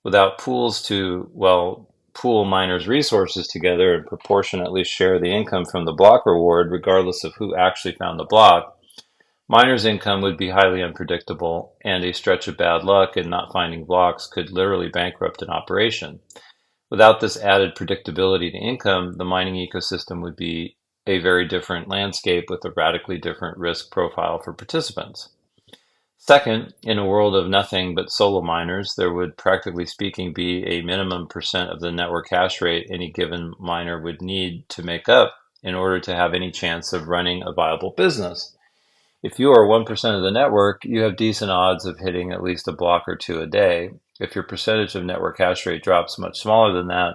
Without pools to, pool miners' resources together and proportionately share the income from the block reward, regardless of who actually found the block, miners' income would be highly unpredictable, and a stretch of bad luck in not finding blocks could literally bankrupt an operation. Without this added predictability to income, the mining ecosystem would be a very different landscape with a radically different risk profile for participants. Second, in a world of nothing but solo miners, there would, practically speaking, be a minimum percent of the network hash rate any given miner would need to make up in order to have any chance of running a viable business. If you are 1% of the network, you have decent odds of hitting at least a block or two a day. If your percentage of network hash rate drops much smaller than that,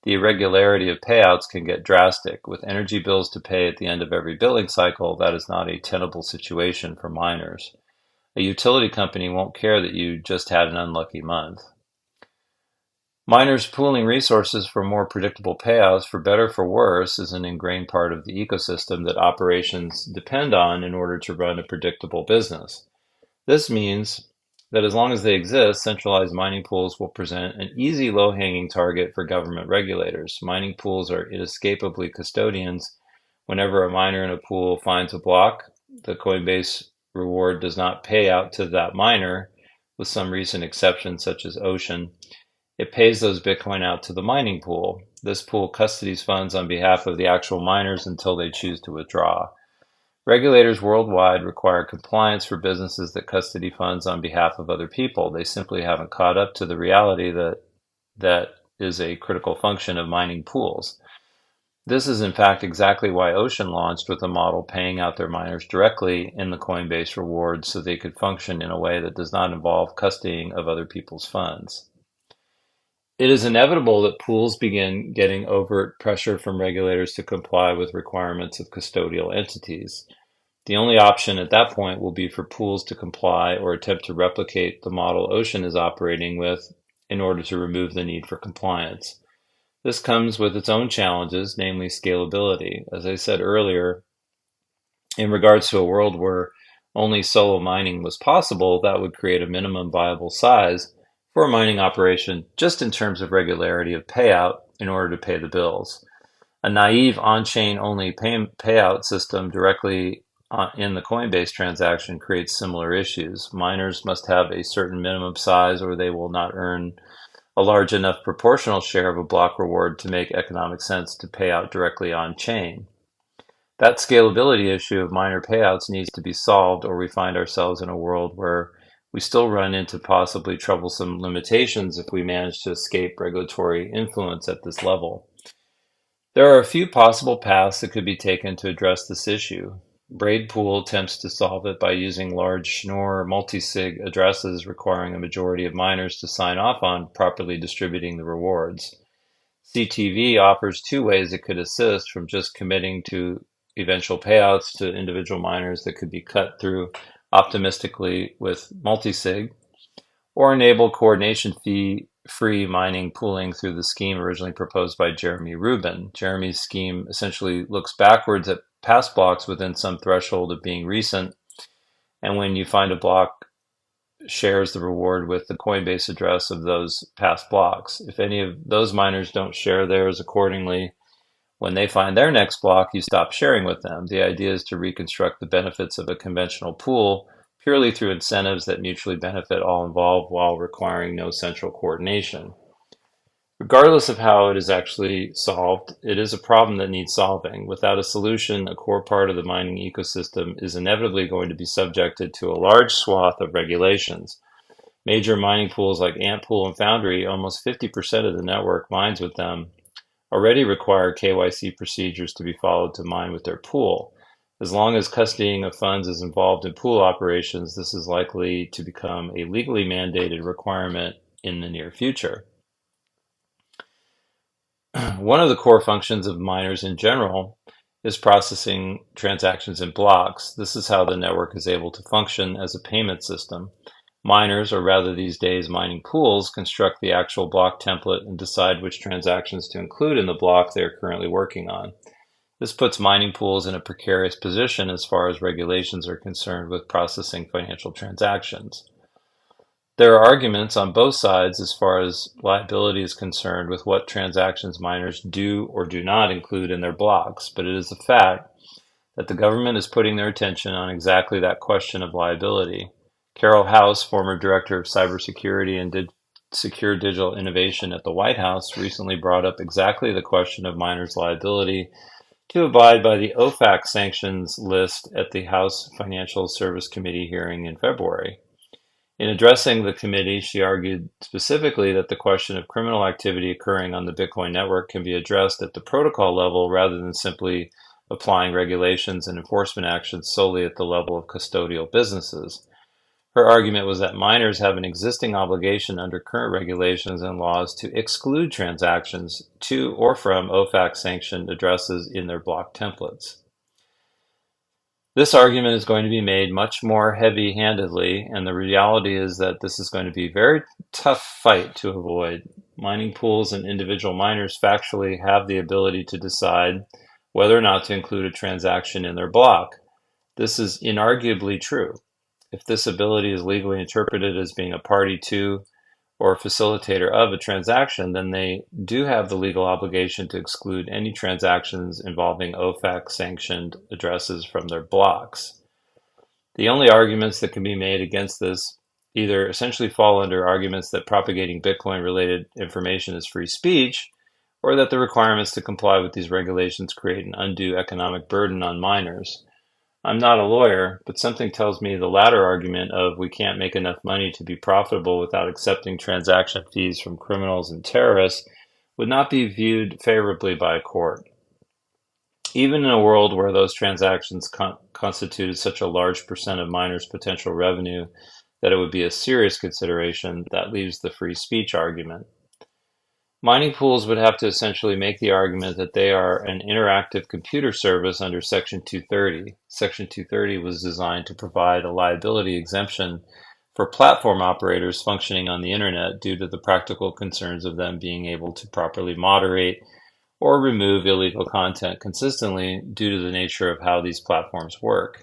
the irregularity of payouts can get drastic. With energy bills to pay at the end of every billing cycle, that is not a tenable situation for miners. A utility company won't care that you just had an unlucky month. Miners pooling resources for more predictable payouts, for better or for worse, is an ingrained part of the ecosystem that operations depend on in order to run a predictable business. This means that as long as they exist, centralized mining pools will present an easy low-hanging target for government regulators. Mining pools are inescapably custodians. Whenever a miner in a pool finds a block, the Coinbase reward does not pay out to that miner, with some recent exceptions such as Ocean. It pays those Bitcoin out to the mining pool. This pool custodies funds on behalf of the actual miners until they choose to withdraw. Regulators worldwide require compliance for businesses that custody funds on behalf of other people. They simply haven't caught up to the reality that is a critical function of mining pools. This is in fact exactly why Ocean launched with a model paying out their miners directly in the Coinbase reward so they could function in a way that does not involve custodying of other people's funds. It is inevitable that pools begin getting overt pressure from regulators to comply with requirements of custodial entities. The only option at that point will be for pools to comply or attempt to replicate the model Ocean is operating with in order to remove the need for compliance. This comes with its own challenges, namely scalability. As I said earlier, in regards to a world where only solo mining was possible, that would create a minimum viable size for a mining operation just in terms of regularity of payout in order to pay the bills. A naive on-chain only payout system directly in the Coinbase transaction creates similar issues. Miners must have a certain minimum size or they will not earn a large enough proportional share of a block reward to make economic sense to pay out directly on-chain. That scalability issue of miner payouts needs to be solved, or we find ourselves in a world where we still run into possibly troublesome limitations if we manage to escape regulatory influence at this level. There are a few possible paths that could be taken to address this issue. Braidpool attempts to solve it by using large Schnorr multisig addresses requiring a majority of miners to sign off on properly distributing the rewards. CTV offers two ways it could assist, from just committing to eventual payouts to individual miners that could be cut through optimistically with multisig, or enable coordination fee-free mining pooling through the scheme originally proposed by Jeremy Rubin. Jeremy's scheme essentially looks backwards at past blocks within some threshold of being recent. And when you find a block, shares the reward with the Coinbase address of those past blocks. If any of those miners don't share theirs accordingly, when they find their next block, you stop sharing with them. The idea is to reconstruct the benefits of a conventional pool purely through incentives that mutually benefit all involved while requiring no central coordination. Regardless of how it is actually solved, it is a problem that needs solving. Without a solution, a core part of the mining ecosystem is inevitably going to be subjected to a large swath of regulations. Major mining pools like Antpool and Foundry, almost 50% of the network mines with them, already require KYC procedures to be followed to mine with their pool. As long as custodying of funds is involved in pool operations, this is likely to become a legally mandated requirement in the near future. One of the core functions of miners in general is processing transactions in blocks. This is how the network is able to function as a payment system. Miners, or rather these days mining pools, construct the actual block template and decide which transactions to include in the block they are currently working on. This puts mining pools in a precarious position as far as regulations are concerned with processing financial transactions. There are arguments on both sides as far as liability is concerned with what transactions miners do or do not include in their blocks, but it is a fact that the government is putting their attention on exactly that question of liability. Carol House, former director of cybersecurity and secure digital innovation at the White House, recently brought up exactly the question of miners' liability to abide by the OFAC sanctions list at the House Financial Service Committee hearing in February. In addressing the committee, she argued specifically that the question of criminal activity occurring on the Bitcoin network can be addressed at the protocol level rather than simply applying regulations and enforcement actions solely at the level of custodial businesses. Her argument was that miners have an existing obligation under current regulations and laws to exclude transactions to or from OFAC-sanctioned addresses in their block templates. This argument is going to be made much more heavy-handedly, and the reality is that this is going to be a very tough fight to avoid. Mining pools and individual miners factually have the ability to decide whether or not to include a transaction in their block. This is inarguably true. If this ability is legally interpreted as being a party to or a facilitator of a transaction, then they do have the legal obligation to exclude any transactions involving OFAC-sanctioned addresses from their blocks. The only arguments that can be made against this either essentially fall under arguments that propagating Bitcoin-related information is free speech, or that the requirements to comply with these regulations create an undue economic burden on miners. I'm not a lawyer, but something tells me the latter argument of we can't make enough money to be profitable without accepting transaction fees from criminals and terrorists would not be viewed favorably by a court. Even in a world where those transactions constituted such a large percent of miners' potential revenue that it would be a serious consideration, that leaves the free speech argument. Mining pools would have to essentially make the argument that they are an interactive computer service under Section 230. Section 230 was designed to provide a liability exemption for platform operators functioning on the internet due to the practical concerns of them being able to properly moderate or remove illegal content consistently due to the nature of how these platforms work.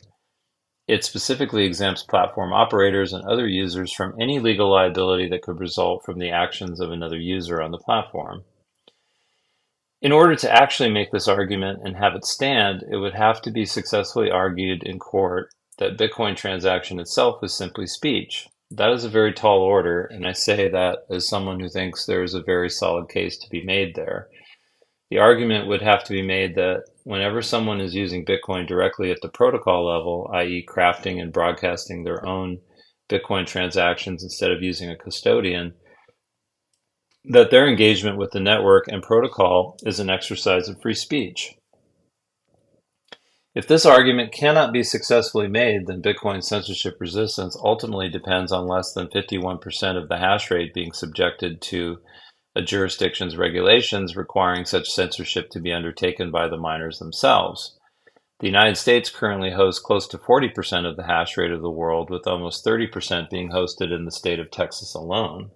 It specifically exempts platform operators and other users from any legal liability that could result from the actions of another user on the platform. In order to actually make this argument and have it stand, it would have to be successfully argued in court that Bitcoin transaction itself is simply speech. That is a very tall order, and I say that as someone who thinks there is a very solid case to be made there. The argument would have to be made that whenever someone is using Bitcoin directly at the protocol level, i.e. crafting and broadcasting their own Bitcoin transactions instead of using a custodian, that their engagement with the network and protocol is an exercise of free speech. If this argument cannot be successfully made, then Bitcoin censorship resistance ultimately depends on less than 51% of the hash rate being subjected to a jurisdiction's regulations requiring such censorship to be undertaken by the miners themselves. The United States currently hosts close to 40% of the hash rate of the world, with almost 30% being hosted in the state of Texas alone.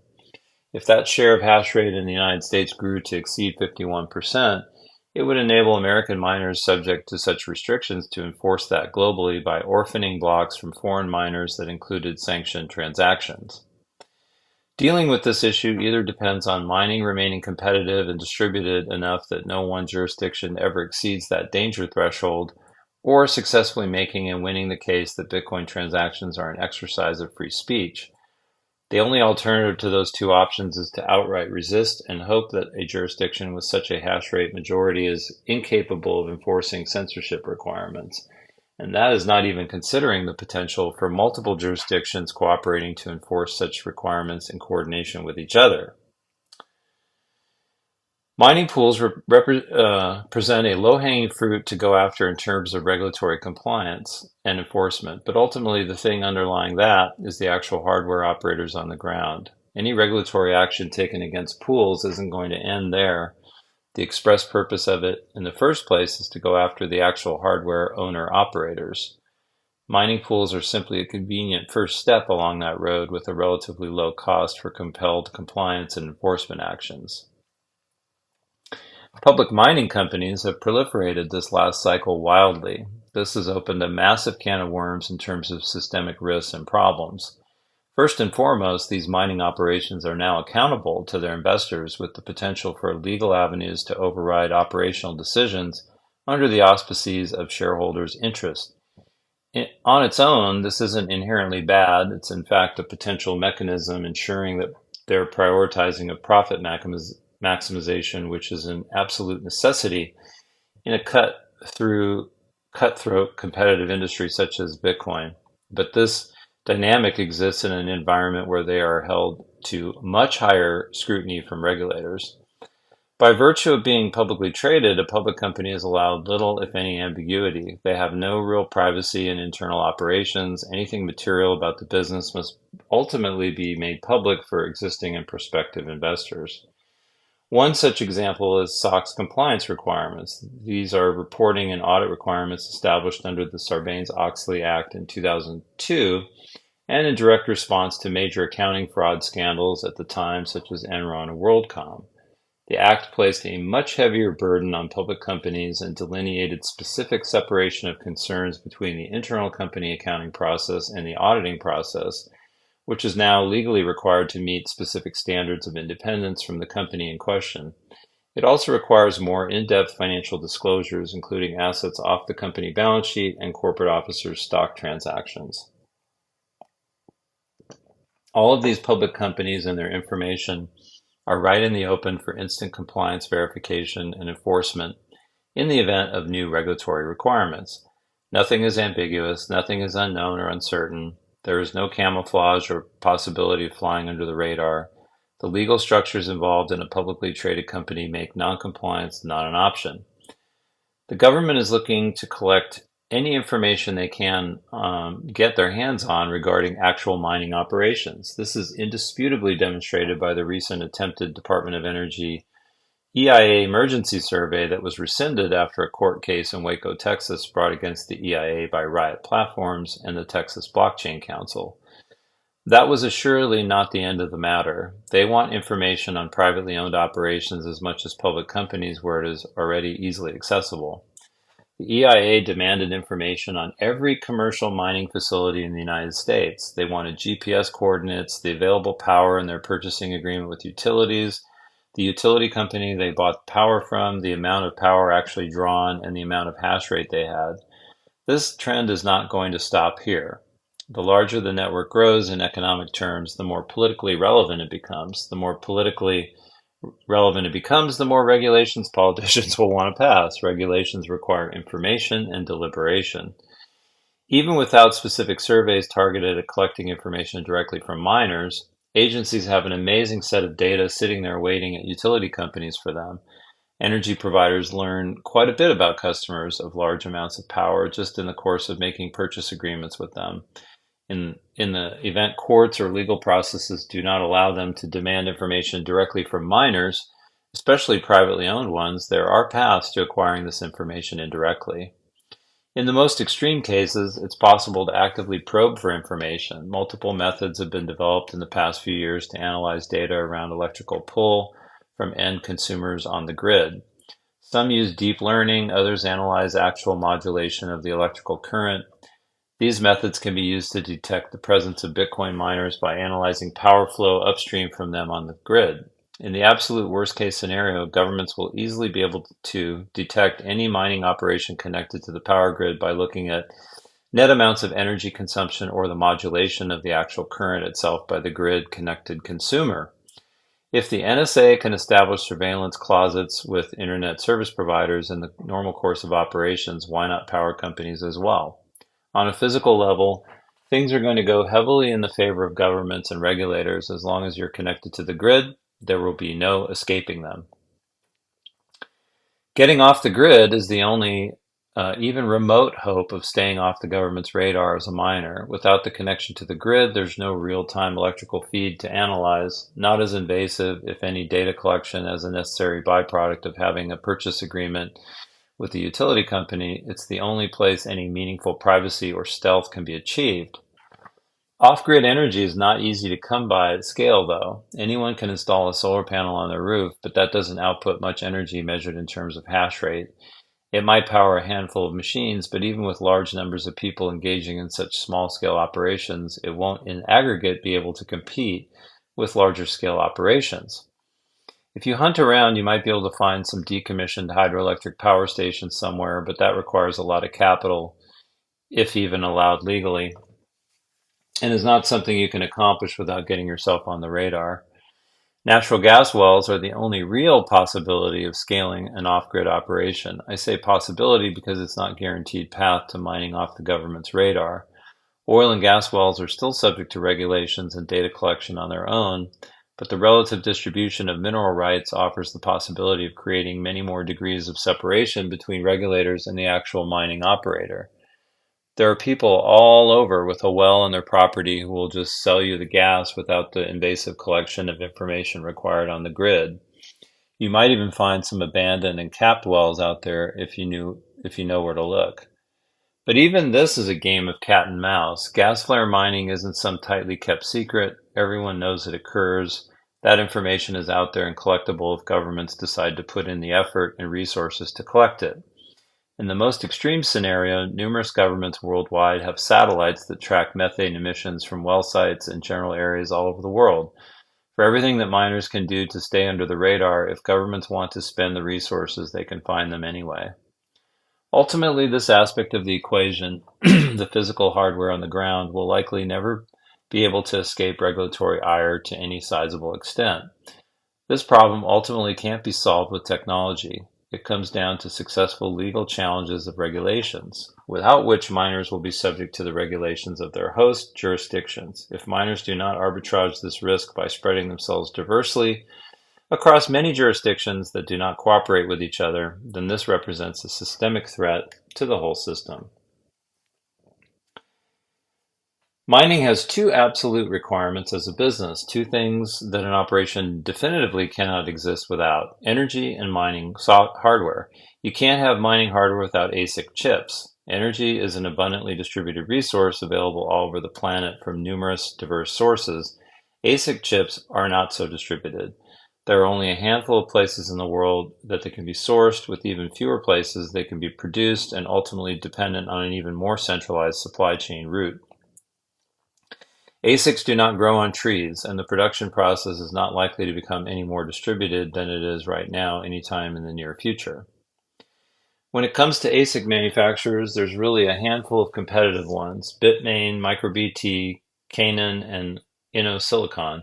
If that share of hash rate in the United States grew to exceed 51%, It would enable American miners subject to such restrictions to enforce that globally by orphaning blocks from foreign miners that included sanctioned transactions. Dealing with this issue either depends on mining remaining competitive and distributed enough that no one jurisdiction ever exceeds that danger threshold, or successfully making and winning the case that Bitcoin transactions are an exercise of free speech. The only alternative to those two options is to outright resist and hope that a jurisdiction with such a hash rate majority is incapable of enforcing censorship requirements. And that is not even considering the potential for multiple jurisdictions cooperating to enforce such requirements in coordination with each other. Mining pools present a low-hanging fruit to go after in terms of regulatory compliance and enforcement, but ultimately the thing underlying that is the actual hardware operators on the ground. Any regulatory action taken against pools isn't going to end there. The express purpose of it in the first place is to go after the actual hardware owner-operators. Mining pools are simply a convenient first step along that road with a relatively low cost for compelled compliance and enforcement actions. Public mining companies have proliferated this last cycle wildly. This has opened a massive can of worms in terms of systemic risks and problems. First and foremost, these mining operations are now accountable to their investors with the potential for legal avenues to override operational decisions under the auspices of shareholders' interest. On its own, this isn't inherently bad. It's in fact a potential mechanism ensuring that they're prioritizing a profit maximization, which is an absolute necessity in a cutthroat competitive industry such as Bitcoin. But this dynamic exists in an environment where they are held to much higher scrutiny from regulators. By virtue of being publicly traded, a public company is allowed little, if any, ambiguity. They have no real privacy in internal operations. Anything material about the business must ultimately be made public for existing and prospective investors. One such example is SOX compliance requirements. These are reporting and audit requirements established under the Sarbanes-Oxley Act in 2002 and in direct response to major accounting fraud scandals at the time, such as Enron and WorldCom. The Act placed a much heavier burden on public companies and delineated specific separation of concerns between the internal company accounting process and the auditing process, which is now legally required to meet specific standards of independence from the company in question. It also requires more in-depth financial disclosures, including assets off the company balance sheet and corporate officers' stock transactions. All of these public companies and their information are right in the open for instant compliance verification and enforcement in the event of new regulatory requirements. Nothing is ambiguous, nothing is unknown or uncertain. There is no camouflage or possibility of flying under the radar. The legal structures involved in a publicly traded company make non-compliance not an option. The government is looking to collect any information they can get their hands on regarding actual mining operations. This is indisputably demonstrated by the recent attempted Department of Energy EIA emergency survey that was rescinded after a court case in Waco, Texas, brought against the EIA by Riot Platforms and the Texas Blockchain Council. That was assuredly not the end of the matter. They want information on privately owned operations as much as public companies where it is already easily accessible. The EIA demanded information on every commercial mining facility in the United States. They wanted GPS coordinates, the available power in their purchasing agreement with utilities, the utility company they bought power from, the amount of power actually drawn, and the amount of hash rate they had. This trend is not going to stop here. The larger the network grows in economic terms, the more politically relevant it becomes. The more politically relevant it becomes, the more regulations politicians will want to pass. Regulations require information and deliberation. Even without specific surveys targeted at collecting information directly from miners, agencies have an amazing set of data sitting there waiting at utility companies for them. Energy providers learn quite a bit about customers of large amounts of power just in the course of making purchase agreements with them. In the event courts or legal processes do not allow them to demand information directly from miners, especially privately owned ones, there are paths to acquiring this information indirectly. In the most extreme cases, it's possible to actively probe for information. Multiple methods have been developed in the past few years to analyze data around electrical pull from end consumers on the grid. Some use deep learning, others analyze actual modulation of the electrical current. These methods can be used to detect the presence of Bitcoin miners by analyzing power flow upstream from them on the grid. In the absolute worst case scenario, governments will easily be able to detect any mining operation connected to the power grid by looking at net amounts of energy consumption or the modulation of the actual current itself by the grid connected consumer. If the NSA can establish surveillance closets with internet service providers in the normal course of operations, why not power companies as well? On a physical level, things are going to go heavily in the favor of governments and regulators. As long as you're connected to the grid, there will be no escaping them. Getting off the grid is the only even remote hope of staying off the government's radar as a miner. Without the connection to the grid, there's no real-time electrical feed to analyze, not as invasive, if any, data collection as a necessary byproduct of having a purchase agreement with the utility company. It's the only place any meaningful privacy or stealth can be achieved. Off-grid energy is not easy to come by at scale, though. Anyone can install a solar panel on their roof, but that doesn't output much energy measured in terms of hash rate. It might power a handful of machines, but even with large numbers of people engaging in such small-scale operations, it won't in aggregate be able to compete with larger-scale operations. If you hunt around, you might be able to find some decommissioned hydroelectric power stations somewhere, but that requires a lot of capital, if even allowed legally, and is not something you can accomplish without getting yourself on the radar. Natural gas wells are the only real possibility of scaling an off-grid operation. I say possibility because it's not a guaranteed path to mining off the government's radar. Oil and gas wells are still subject to regulations and data collection on their own, but the relative distribution of mineral rights offers the possibility of creating many more degrees of separation between regulators and the actual mining operator. There are people all over with a well on their property who will just sell you the gas without the invasive collection of information required on the grid. You might even find some abandoned and capped wells out there if you know where to look. But even this is a game of cat and mouse. Gas flare mining isn't some tightly kept secret. Everyone knows it occurs. That information is out there and collectible if governments decide to put in the effort and resources to collect it. In the most extreme scenario, numerous governments worldwide have satellites that track methane emissions from well sites in general areas all over the world. For everything that miners can do to stay under the radar, if governments want to spend the resources, they can find them anyway. Ultimately, this aspect of the equation, the physical hardware on the ground, will likely never be able to escape regulatory ire to any sizable extent. This problem ultimately can't be solved with technology. It comes down to successful legal challenges of regulations, without which miners will be subject to the regulations of their host jurisdictions. If miners do not arbitrage this risk by spreading themselves diversely across many jurisdictions that do not cooperate with each other, then this represents a systemic threat to the whole system. Mining has two absolute requirements as a business, two things that an operation definitively cannot exist without: energy and mining hardware. You can't have mining hardware without ASIC chips. Energy is an abundantly distributed resource available all over the planet from numerous diverse sources. ASIC chips are not so distributed. There are only a handful of places in the world that they can be sourced, with even fewer places they can be produced, and ultimately dependent on an even more centralized supply chain route. ASICs do not grow on trees, and the production process is not likely to become any more distributed than it is right now anytime in the near future. When it comes to ASIC manufacturers, there's really a handful of competitive ones: Bitmain, MicroBT, Canaan, and InnoSilicon.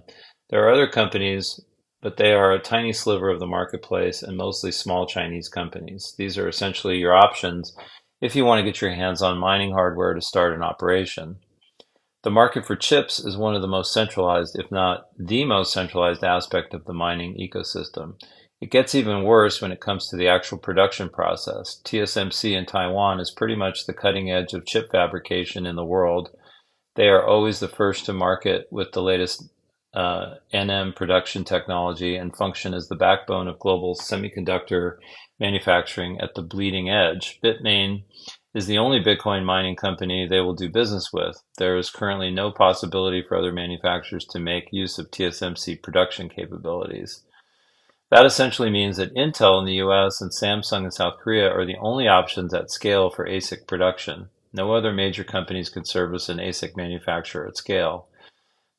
There are other companies, but they are a tiny sliver of the marketplace and mostly small Chinese companies. These are essentially your options if you want to get your hands on mining hardware to start an operation. The market for chips is one of the most centralized, if not the most centralized aspect of the mining ecosystem. It gets even worse when it comes to the actual production process. TSMC in Taiwan is pretty much the cutting edge of chip fabrication in the world. They are always the first to market with the latest NM production technology and function as the backbone of global semiconductor manufacturing at the bleeding edge. Bitmain is the only Bitcoin mining company they will do business with. There is currently no possibility for other manufacturers to make use of TSMC production capabilities. That essentially means that Intel in the US and Samsung in South Korea are the only options at scale for ASIC production. No other major companies can service an ASIC manufacturer at scale.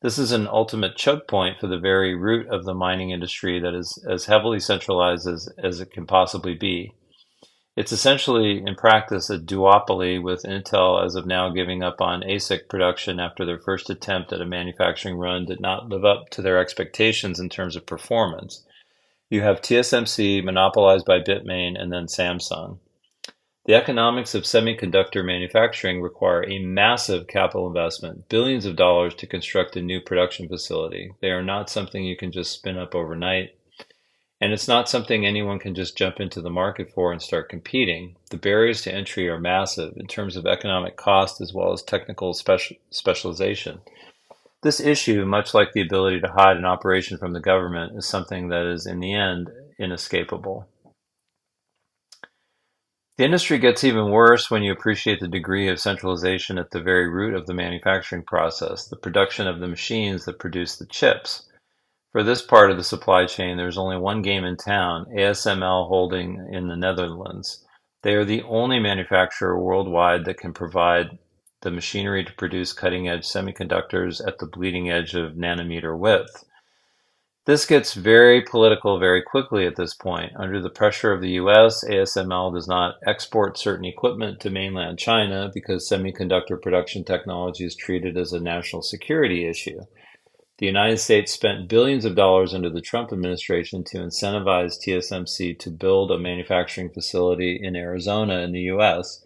This is an ultimate choke point for the very root of the mining industry that is as heavily centralized as it can possibly be. It's essentially, in practice, a duopoly, with Intel as of now giving up on ASIC production after their first attempt at a manufacturing run did not live up to their expectations in terms of performance. You have TSMC monopolized by Bitmain and then Samsung. The economics of semiconductor manufacturing require a massive capital investment, billions of dollars to construct a new production facility. They are not something you can just spin up overnight. And it's not something anyone can just jump into the market for and start competing. The barriers to entry are massive in terms of economic cost as well as technical specialization. This issue, much like the ability to hide an operation from the government, is something that is, in the end, inescapable. The industry gets even worse when you appreciate the degree of centralization at the very root of the manufacturing process, the production of the machines that produce the chips. For this part of the supply chain, there's only one game in town, ASML Holding in the Netherlands. They are the only manufacturer worldwide that can provide the machinery to produce cutting-edge semiconductors at the bleeding edge of nanometer width. This gets very political very quickly at this point. Under the pressure of the US, ASML does not export certain equipment to mainland China because semiconductor production technology is treated as a national security issue. The United States spent billions of dollars under the Trump administration to incentivize TSMC to build a manufacturing facility in Arizona in the US,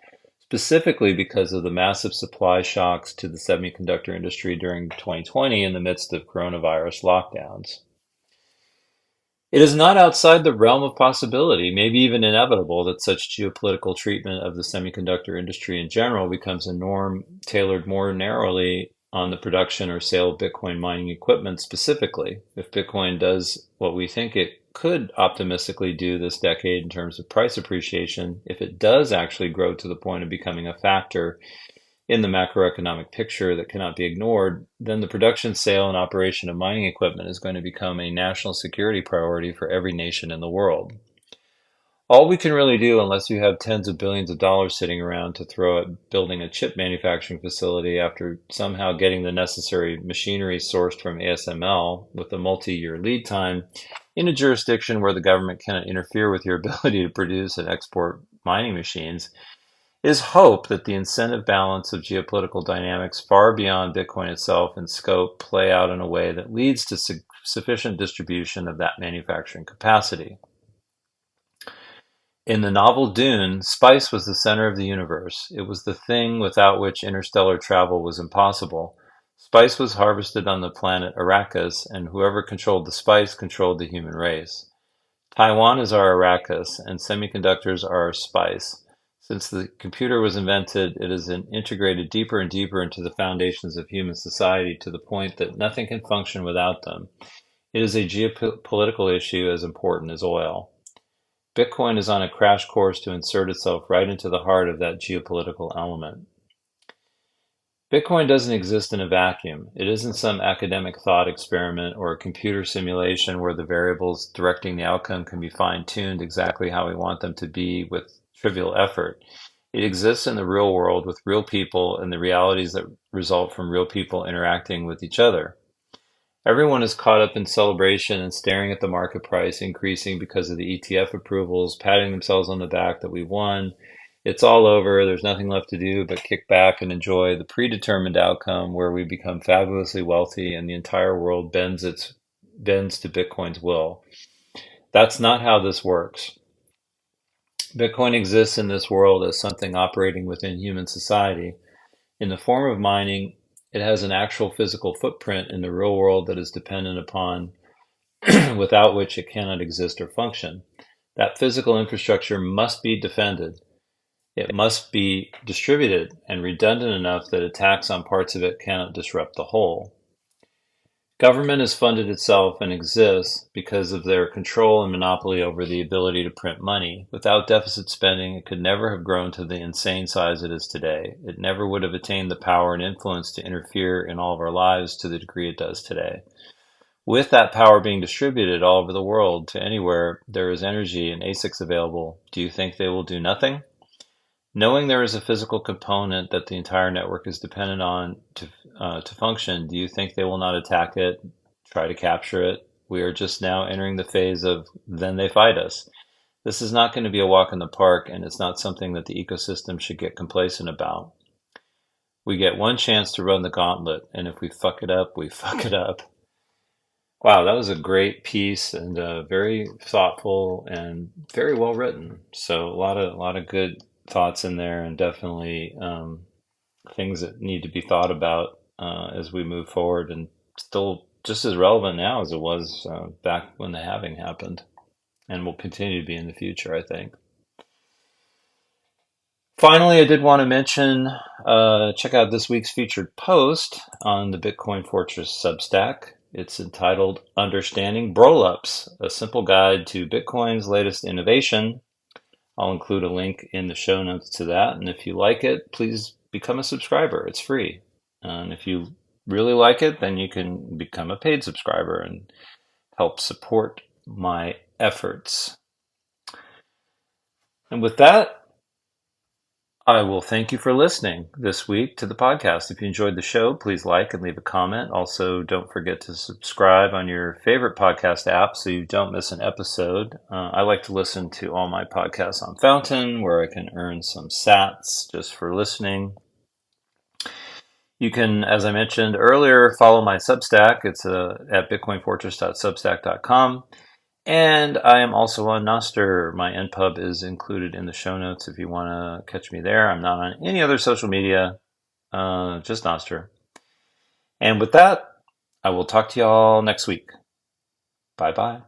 specifically because of the massive supply shocks to the semiconductor industry during 2020 in the midst of coronavirus lockdowns. It is not outside the realm of possibility, maybe even inevitable, that such geopolitical treatment of the semiconductor industry in general becomes a norm tailored more narrowly on the production or sale of Bitcoin mining equipment specifically. If Bitcoin does what we think it could optimistically do this decade in terms of price appreciation, if it does actually grow to the point of becoming a factor in the macroeconomic picture that cannot be ignored, then the production, sale, and operation of mining equipment is going to become a national security priority for every nation in the world. All we can really do, unless you have tens of billions of dollars sitting around to throw at building a chip manufacturing facility after somehow getting the necessary machinery sourced from ASML with a multi-year lead time in a jurisdiction where the government cannot interfere with your ability to produce and export mining machines, is hope that the incentive balance of geopolitical dynamics far beyond Bitcoin itself and scope play out in a way that leads to sufficient distribution of that manufacturing capacity. In the novel Dune, spice was the center of the universe. It was the thing without which interstellar travel was impossible. Spice was harvested on the planet Arrakis, and whoever controlled the spice controlled the human race. Taiwan is our Arrakis, and semiconductors are our spice. Since the computer was invented, it is integrated deeper and deeper into the foundations of human society to the point that nothing can function without them. It is a geopolitical issue as important as oil. Bitcoin is on a crash course to insert itself right into the heart of that geopolitical element. Bitcoin doesn't exist in a vacuum. It isn't some academic thought experiment or a computer simulation where the variables directing the outcome can be fine-tuned exactly how we want them to be with trivial effort. It exists in the real world with real people and the realities that result from real people interacting with each other. Everyone is caught up in celebration and staring at the market price increasing because of the ETF approvals, patting themselves on the back that we won. It's all over. There's nothing left to do but kick back and enjoy the predetermined outcome where we become fabulously wealthy and the entire world bends to Bitcoin's will. That's not how this works. Bitcoin exists in this world as something operating within human society. In the form of mining, it has an actual physical footprint in the real world that is dependent upon, without which it cannot exist or function. That physical infrastructure must be defended. It must be distributed and redundant enough that attacks on parts of it cannot disrupt the whole. Government has funded itself and exists because of their control and monopoly over the ability to print money. Without deficit spending, it could never have grown to the insane size it is today. It never would have attained the power and influence to interfere in all of our lives to the degree it does today. With that power being distributed all over the world to anywhere there is energy and ASICs available, do you think they will do nothing? Knowing there is a physical component that the entire network is dependent on to function, do you think they will not attack it, try to capture it? We are just now entering the phase of then they fight us. This is not going to be a walk in the park, and it's not something that the ecosystem should get complacent about. We get one chance to run the gauntlet, and if we fuck it up, we fuck it up. Wow, that was a great piece and very thoughtful and very well written. So a lot of good thoughts in there, and definitely things that need to be thought about as we move forward, and still just as relevant now as it was back when the halving happened, and will continue to be in the future, I think. Finally, I did want to mention check out this week's featured post on the Bitcoin Fortress Substack. It's entitled Understanding Brollups, a simple guide to Bitcoin's latest innovation. I'll include a link in the show notes to that. And if you like it, please become a subscriber. It's free. And if you really like it, then you can become a paid subscriber and help support my efforts. And with that, I will thank you for listening this week to the podcast. If you enjoyed the show, please like and leave a comment. Also, don't forget to subscribe on your favorite podcast app so you don't miss an episode. I like to listen to all my podcasts on Fountain, where I can earn some sats just for listening. You can, as I mentioned earlier, follow my Substack. It's at bitcoinfortress.substack.com. And I am also on Nostr. My NPub is included in the show notes if you want to catch me there. I'm not on any other social media, just Nostr. And with that, I will talk to y'all next week. Bye-bye.